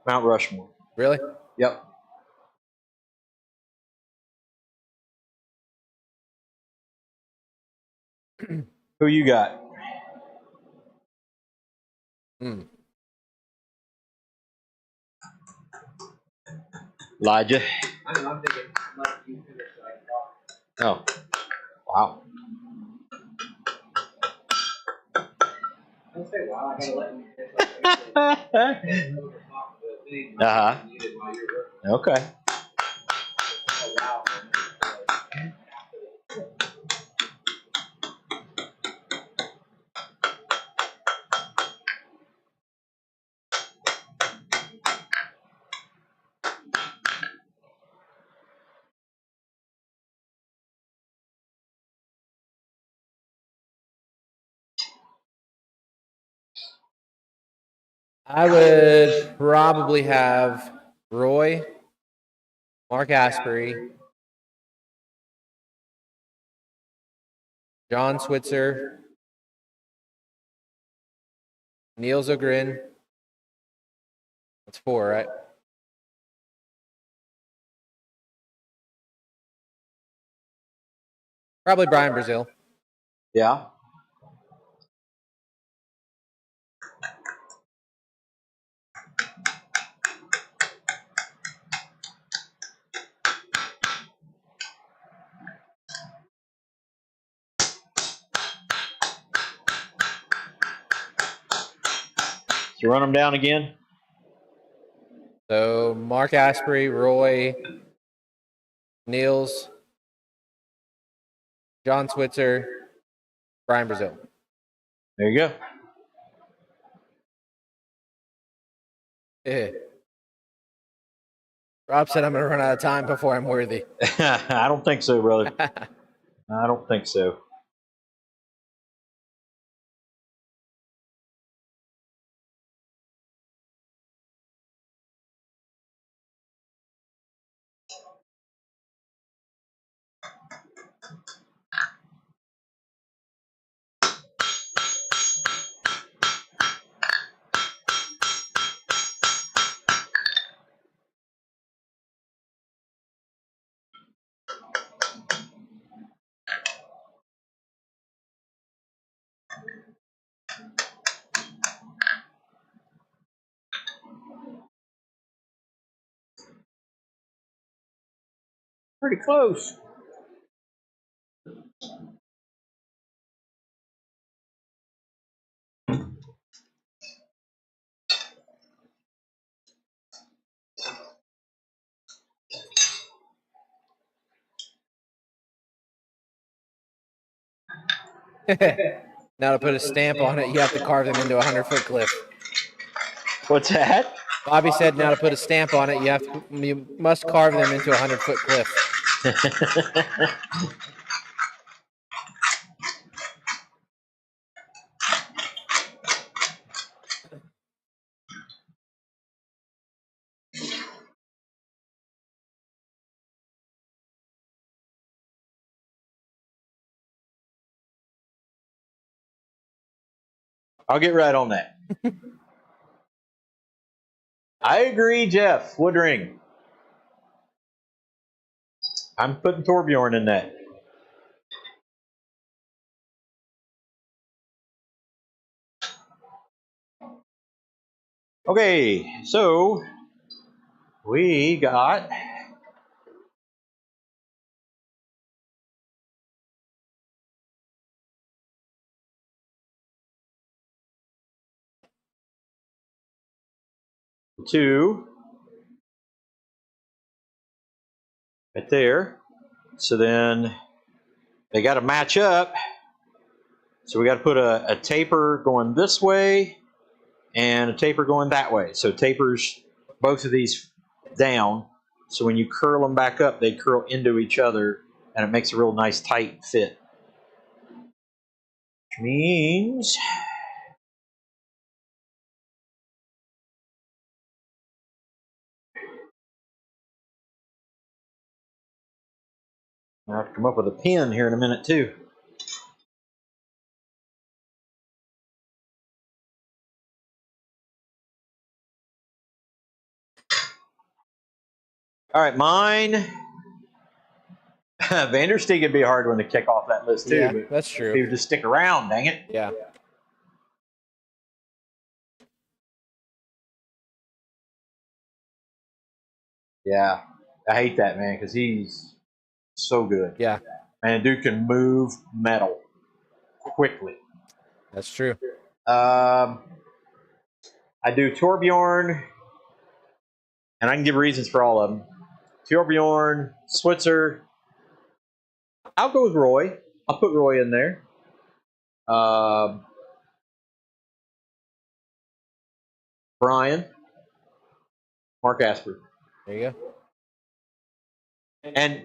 Mount Rushmore. Really? Yep. Who you got? Elijah. I don't know, I'm thinking, let you finish so I can talk. Oh, wow. Don't say wow, I gotta let you finish. Uh-huh. Okay. Oh, wow. I would probably have Roy, Mark Asprey, John Switzer, Niels Ogrin. That's 4, right? Probably Brian Brazil. Yeah. So run them down again. So Mark Asprey, Roy, Niels, John Switzer, Brian Brazil. There you go. Rob said I'm going to run out of time before I'm worthy. I don't think so, brother. I don't think so. Pretty close. Now to put a stamp on it, you have to carve them into a 100-foot cliff. What's that? Bobby said now to put a stamp on it, you must carve them into a 100-foot cliff. I'll get right on that. I agree, Jeff. Woodring. I'm putting Torbjorn in that. Okay, so we got two right there. So then they got to match up. So we got to put a taper going this way and a taper going that way. So tapers both of these down. So when you curl them back up, they curl into each other and it makes a real nice tight fit. Which means I'll have to come up with a pin here in a minute too. All right, mine. Vandersteeg would be a hard one to kick off that list too. Yeah, but that's true. he would just stick around. Dang it. Yeah. Yeah, I hate that man because he's so good. Yeah, And dude can move metal quickly. that's true. I do Torbjorn, and I can give reasons for all of them. Torbjorn, Switzer. I'll go with Roy. I'll put Roy in there. Brian, Mark Asper. There you go. And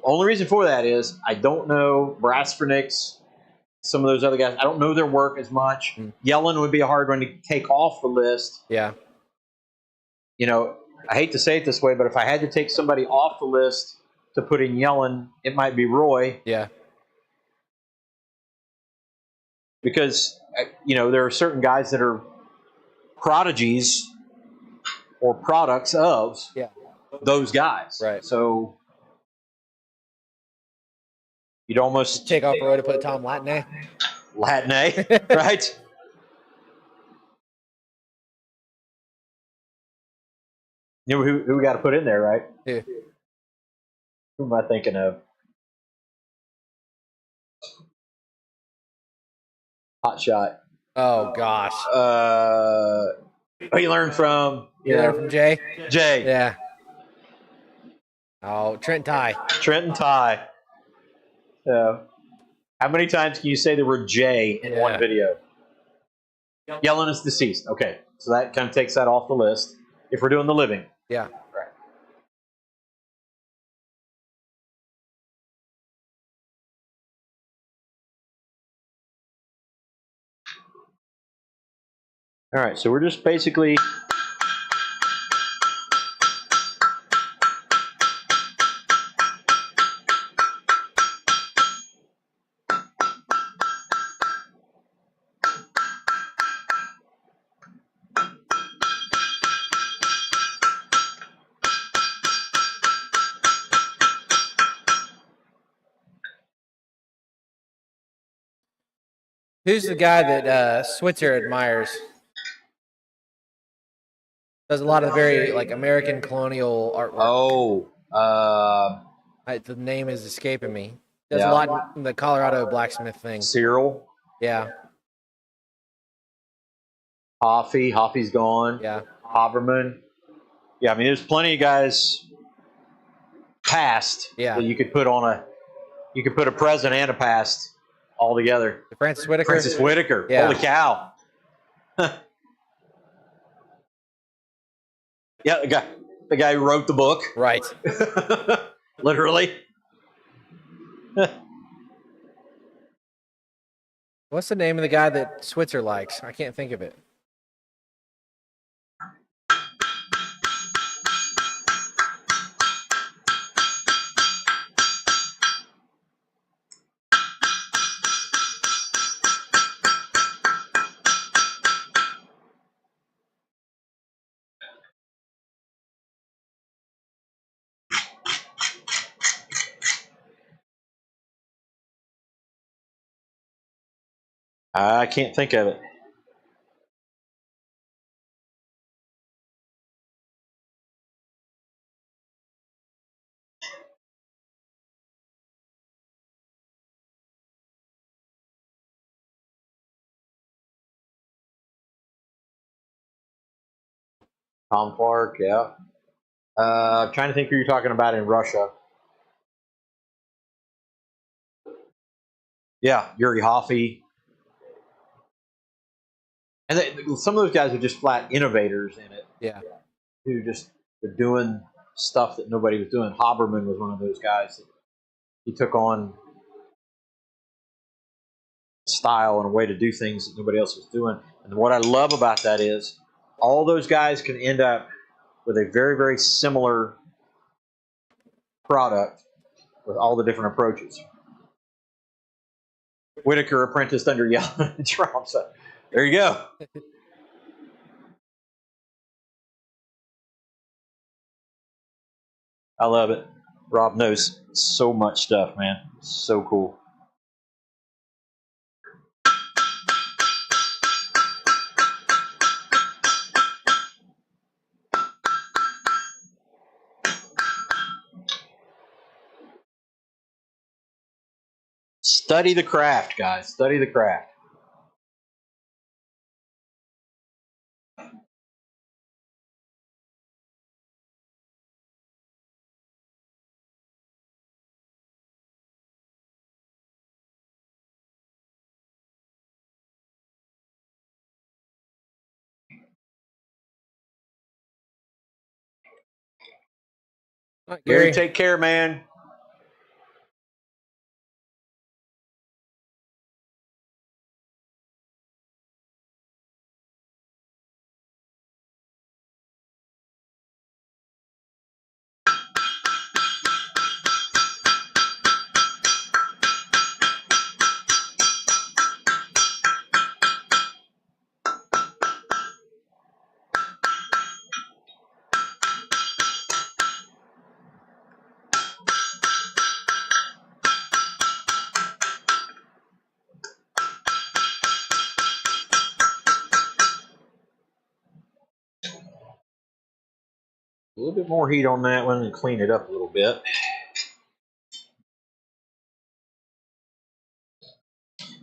only reason for that is I don't know Brasfernix, some of those other guys. I don't know their work as much. Yellen would be a hard one to take off the list. Yeah. You know, I hate to say it this way, but if I had to take somebody off the list to put in Yellen, it might be Roy. Yeah. Because, you know, there are certain guys that are prodigies or products of those guys. Right. So you'd almost take off Roy to put Tom Latney. Latney, right? You know who we got to put in there, right? Yeah. Who am I thinking of? Hot shot. Oh gosh. Who you learned from? You learned from Jay? Jay. Yeah. Oh, Trent Ty. Trent Ty. So, how many times can you say the word Jay in one video? Yellen is deceased. Okay, so that kind of takes that off the list. If we're doing the living. Yeah. Right. All right, so we're just basically Who's the guy that Switzer admires? Does a lot of very like American colonial artwork. Oh, the name is escaping me. Does a lot in the Colorado blacksmith thing. Cyril. Yeah. Hoffy's gone. Yeah. Haberman. Yeah, I mean, there's plenty of guys past that you could put on a present and a past all together. Francis Whitaker. Francis Whitaker. Yeah. Holy cow. Yeah, the guy who wrote the book. Right. Literally. What's the name of the guy that Switzer likes? I can't think of it. I can't think of it. Tom Clark, yeah. I'm trying to think who you're talking about in Russia. Yeah, Yuri Hoffy. And some of those guys are just flat innovators in it. Yeah. Who just are doing stuff that nobody was doing. Haberman was one of those guys. He took on style and a way to do things that nobody else was doing. And what I love about that is all those guys can end up with a very, very similar product with all the different approaches. Whitaker apprenticed under Yellen and Trump. So there you go. I love it. Rob knows so much stuff, man. So cool. Study the craft, guys. Study the craft. All right, Gary, Gary. take care, man. A little bit more heat on that one and clean it up a little bit.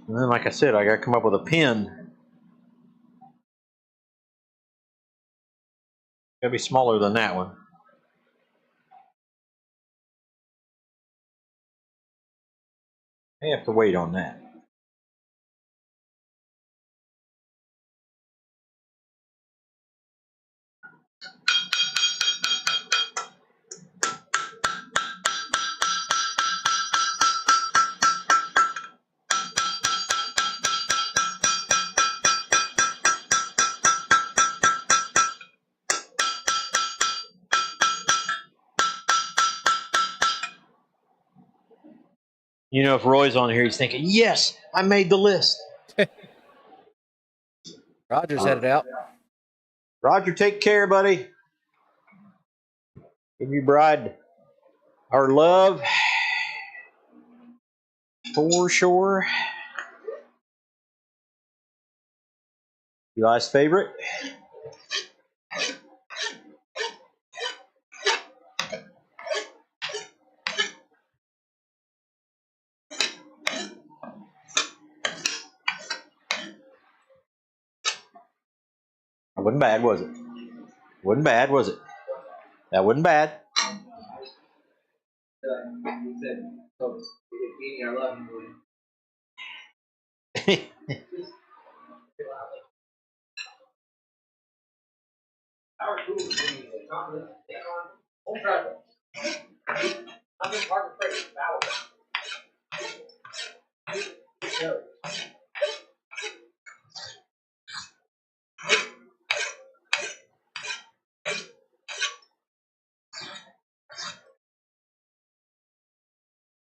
And then, like I said, I got to come up with a pin. Got to be smaller than that one. I have to wait on that. You know, if Roy's on here, he's thinking, yes, I made the list. Roger's headed out. Roger, take care, buddy. Give your bride our love. For sure. Eli's favorite. That wasn't bad, was it? Wasn't bad, was it? That wasn't bad. You said, "Oh, Edie, I love you." Our tools are confidence, take on, home travel. I'm just hard to pray. Vowel.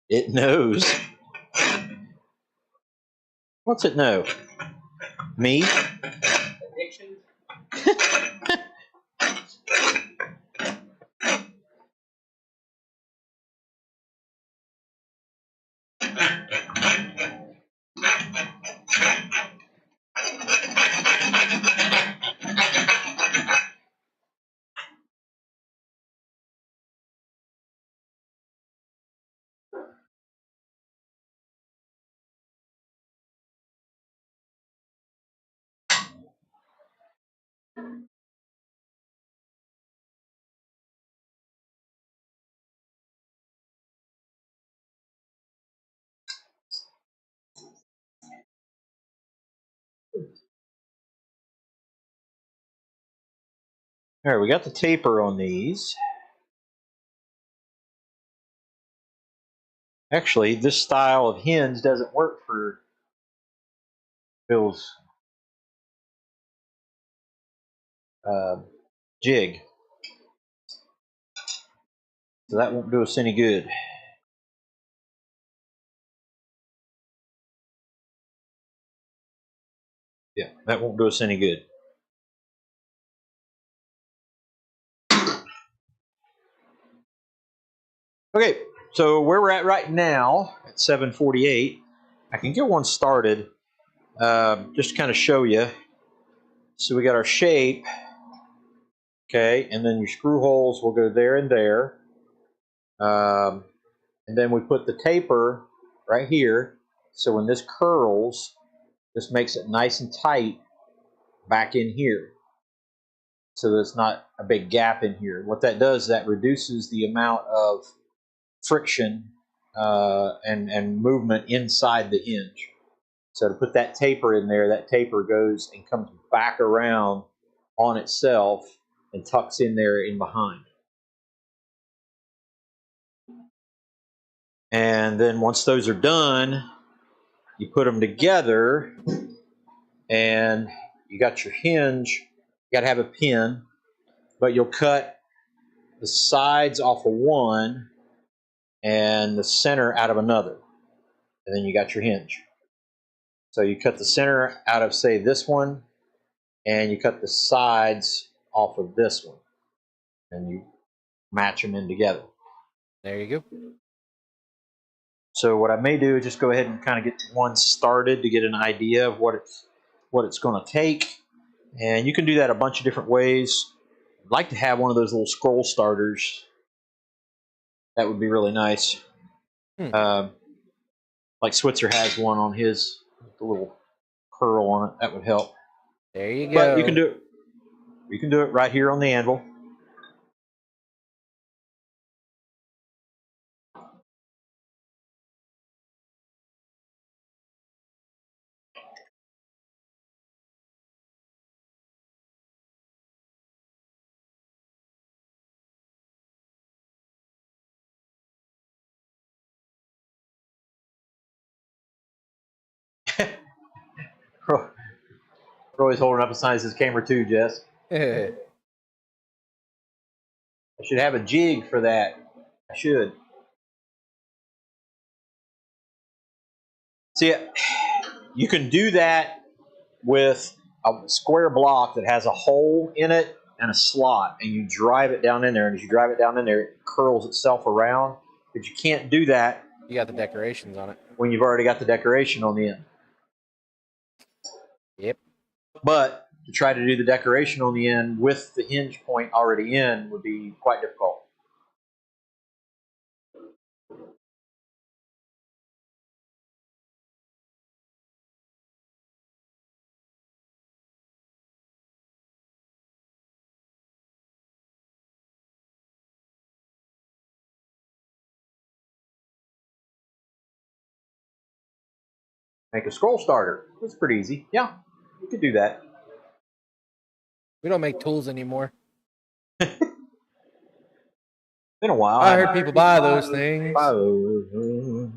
It knows. What's it know? Me? Addictions. All right, we got the taper on these. Actually, this style of hinge doesn't work for Bill's jig. So that won't do us any good. Yeah, that won't do us any good. Okay, so where we're at right now at 7:48, I can get one started just to kind of show you. So we got our shape, okay, and then your screw holes will go there and there. And then we put the taper right here. So when this curls, this makes it nice and tight back in here. So there's not a big gap in here. What that does is that reduces the amount of friction and movement inside the hinge. So to put that taper in there, that taper goes and comes back around on itself and tucks in there in behind. And then once those are done, you put them together and you got your hinge. You got to have a pin, but you'll cut the sides off of one and the center out of another. And then you got your hinge. So you cut the center out of, say, this one, and you cut the sides off of this one. And you match them in together. There you go. So what I may do is just go ahead and kind of get one started to get an idea of what it's going to take. And you can do that a bunch of different ways. I'd like to have one of those little scroll starters. That would be really nice. Like Switzer has one on his, with the little curl on it. That would help. There you go. But you can do it. You can do it right here on the anvil. Roy's holding up a sign that says camera 2, Jess. I should have a jig for that. I should. See, you can do that with a square block that has a hole in it and a slot, and you drive it down in there, and as you drive it down in there, it curls itself around. But you can't do that. You got the decorations on it. When you've already got the decoration on the end. Yep. But to try to do the decoration on the end with the hinge point already in would be quite difficult. Make a scroll starter. It's pretty easy. Yeah, you could do that. We don't make tools anymore. Been a while. I heard people buy those things. Buy those.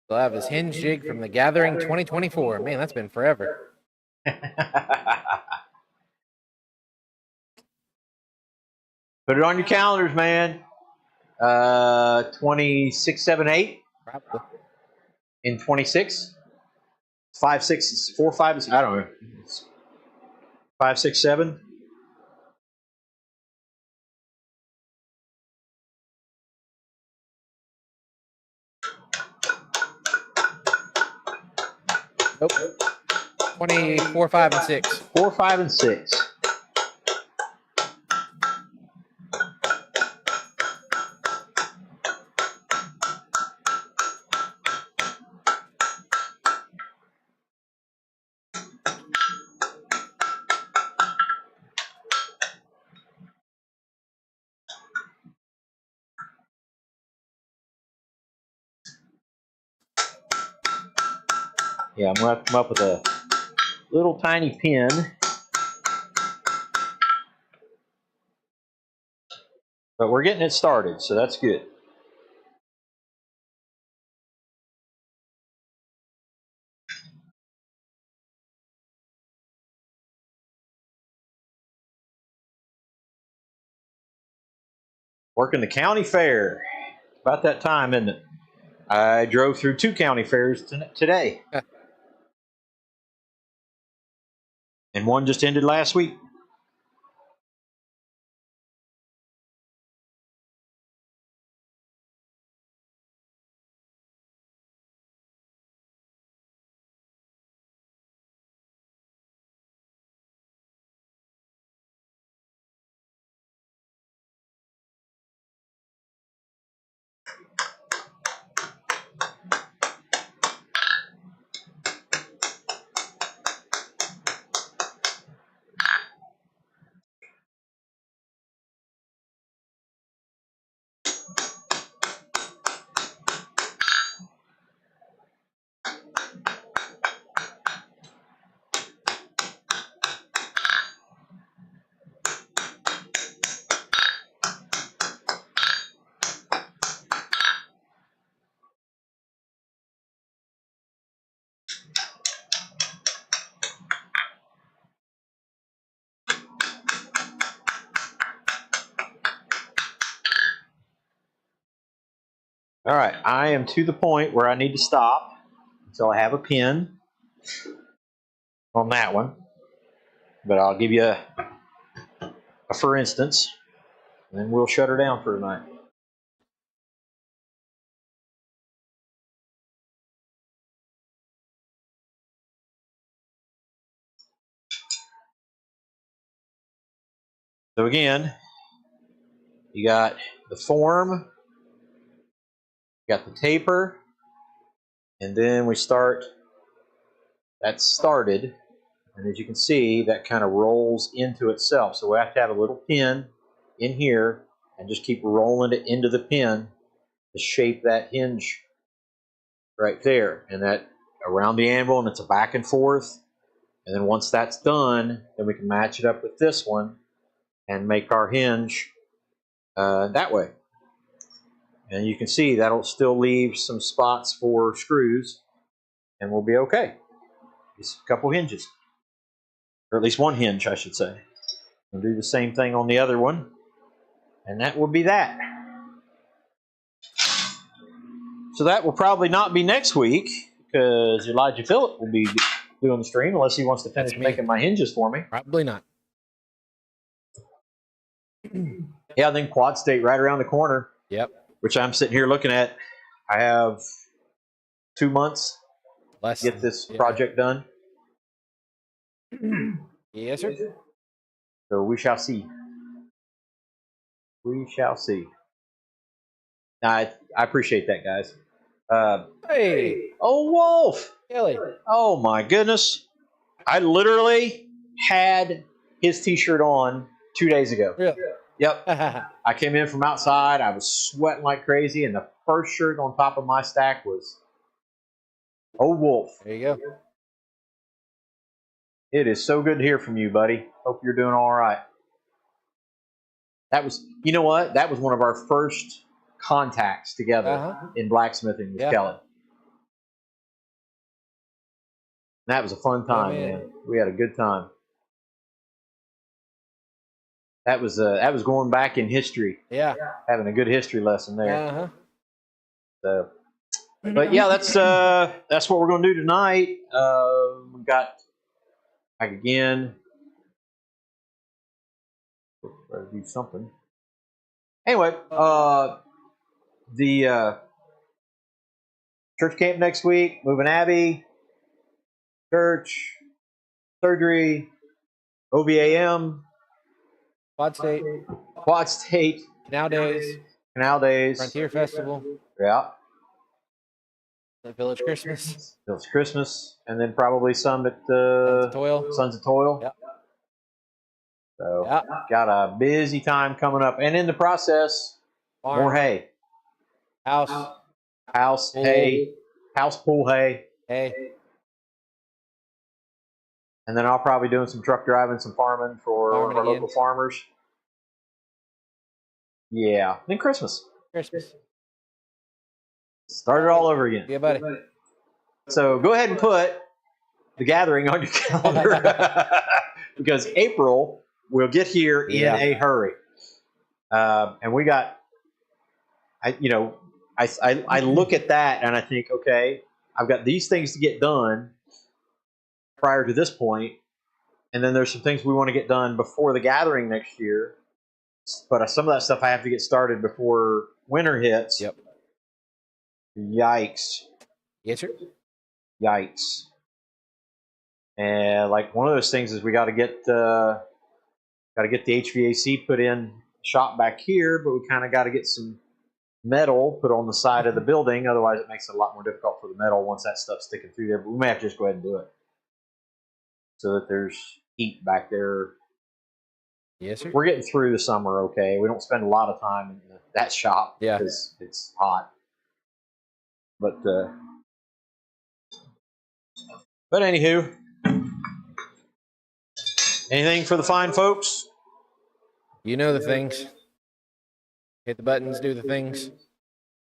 He'll have his hinge jig from the Gathering 2024. Man, that's been forever. Put it on your calendars, man. 26, 7, 8 Probably. in 26. 5, 6, 4, 5. I don't know. 5, 6, 7. Nope. 24, 5, and 6. 4, 5, and 6. Yeah, I'm going to have to come up with a little tiny pin. But we're getting it started, so that's good. Working the county fair. About that time, isn't it? I drove through 2 county fairs today. And one just ended last week. All right, I am to the point where I need to stop until I have a pin on that one. But I'll give you a for instance, and then we'll shut her down for tonight. So again, you got the form, you got the taper, and then we start. That's started, and as you can see, that kind of rolls into itself. So we have to have a little pin in here and just keep rolling it into the pin to shape that hinge right there, and that around the anvil, and it's a back and forth. And then once that's done, then we can match it up with this one and make our hinge that way. And you can see that'll still leave some spots for screws, and we'll be okay. Just a couple hinges, or at least one hinge, I should say. We'll do the same thing on the other one, and that will be that. So that will probably not be next week, because Elijah Phillip will be doing the stream, unless he wants to finish making my hinges for me. Probably not. Yeah, then Quad State right around the corner. Yep. Which I'm sitting here looking at. I have 2 months to get this project done. Yes, sir. So we shall see. We shall see. I appreciate that, guys. Hey. Oh, Wolf. Kelly. Oh, my goodness. I literally had his T-shirt on 2 days ago. Really? Yep. I came in from outside. I was sweating like crazy, and the first shirt on top of my stack was Old Wolf. There you go. It is so good to hear from you, buddy. Hope you're doing all right. That was, you know what? That was one of our first contacts together in blacksmithing with Kelly. That was a fun time, man. We had a good time. That was going back in history. Yeah. Having a good history lesson there. So, but yeah, that's what we're going to do tonight. We got back again. Better do something. Anyway, the church camp next week, moving Abby, church, surgery, OVAM, Quad State, Canal Days, Frontier Festival, yeah, Village Christmas, and then probably some at Sons of Toil. Yep. So got a busy time coming up, and in the process, more hay, house, pool, hay, pool hay. And then I'll probably doing some truck driving, some farming for one of our local farmers. Yeah. Then Christmas. Christmas. Start it all over again. Yeah, buddy. So go ahead and put the gathering on your calendar because April will get here in a hurry. And we got, I look at that and I think, okay, I've got these things to get done prior to this point, and then there's some things we want to get done before the gathering next year. But some of that stuff I have to get started before winter hits. Yep. Yikes. Yes, sir. Yikes. And like one of those things is we got to get the HVAC put in shop back here, but we kind of got to get some metal put on the side of the building. Otherwise, it makes it a lot more difficult for the metal once that stuff's sticking through there. But we may have to just go ahead and do it so that there's heat back there. Yes, sir. We're getting through the summer okay. We don't spend a lot of time in that shop because it's hot. But anywho, anything for the fine folks? You know the things. Hit the buttons, do the things.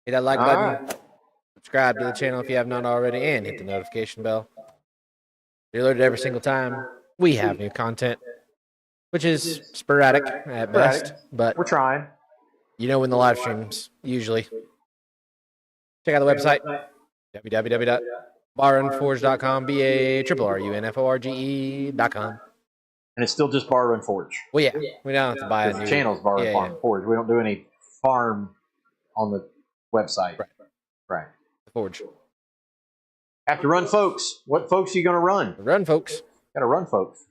Hit that like button. Right. Subscribe to the channel if you have not already, and hit the notification bell. You're alerted every single time we have new content, which is sporadic at best, but we're trying. You know when the live streams usually. Check out the website, www.barrunforge.com, BARRUNFORGE.com. And it's still just Bar Run Forge. Well, yeah, we don't have to buy a new channel's Bar Run Forge. We don't do any farm on the website. Right. The Forge. Have to run folks. What folks are you going to run? Run folks. Got to run folks.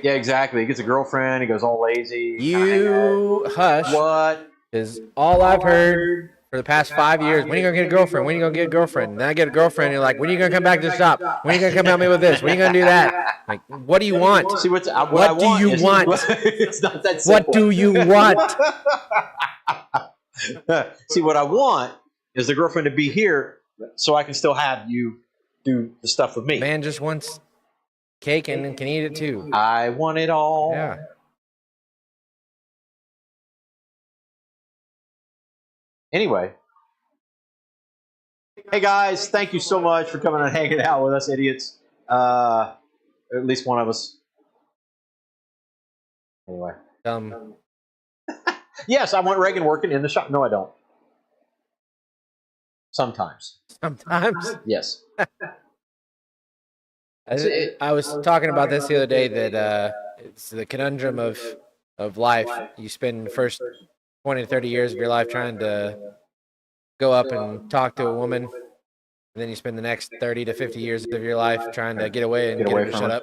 Yeah, exactly. He gets a girlfriend. He goes all lazy. You hush. What? Is all I've heard for the past 5 years. When are you going to get a girlfriend? When are you going to get a girlfriend? And then I get a girlfriend, and you're like, when are you going to come back to the shop? When are you going to come help me with this? When are you going to do that? Like, what do you want? See, what do you want? It's not that simple. What do you want? See, what I want is the girlfriend to be here so I can still have you do the stuff with me. Man just wants cake and can eat it too. I want it all. Yeah. Anyway. Hey guys, thank you so much for coming and hanging out with us, idiots. At least one of us. Anyway. Yes, I want Reagan working in the shop. No, I don't. Sometimes. Sometimes? Yes. I was talking about this the other day that it's the conundrum of life. You spend the first 20 to 30 years of your life trying to go up and talk to a woman, and then you spend the next 30 to 50 years of your life trying to get away and get her to shut up.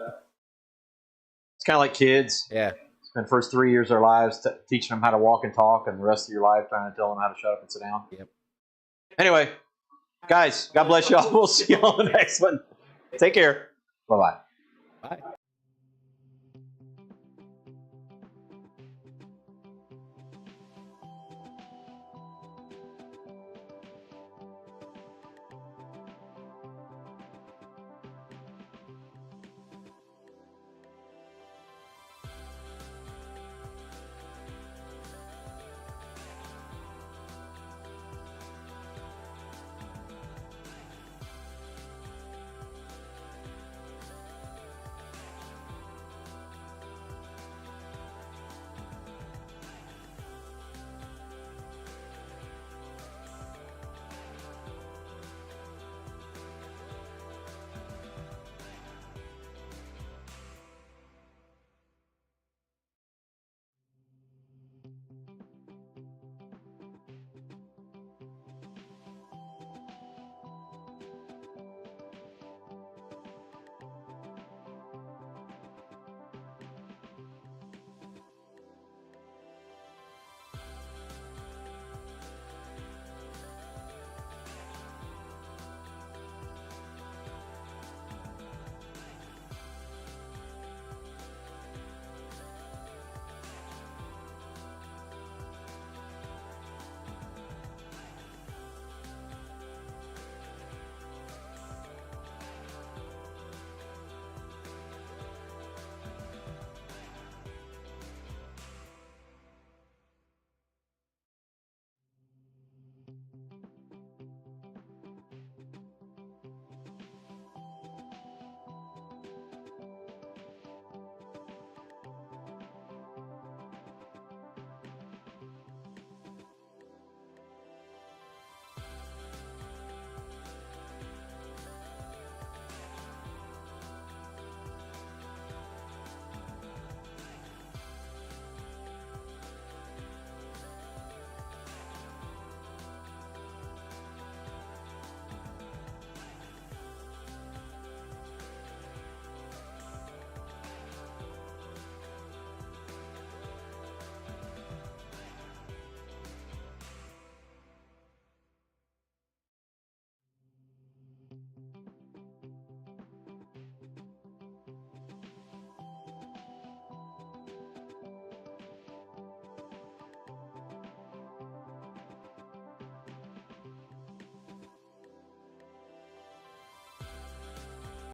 It's kind of like kids. Yeah. Spend the first 3 years of their lives teaching them how to walk and talk, and the rest of your life trying to tell them how to shut up and sit down. Yep. Anyway, guys, God bless y'all. We'll see you on the next one. Take care. Bye-bye. Bye.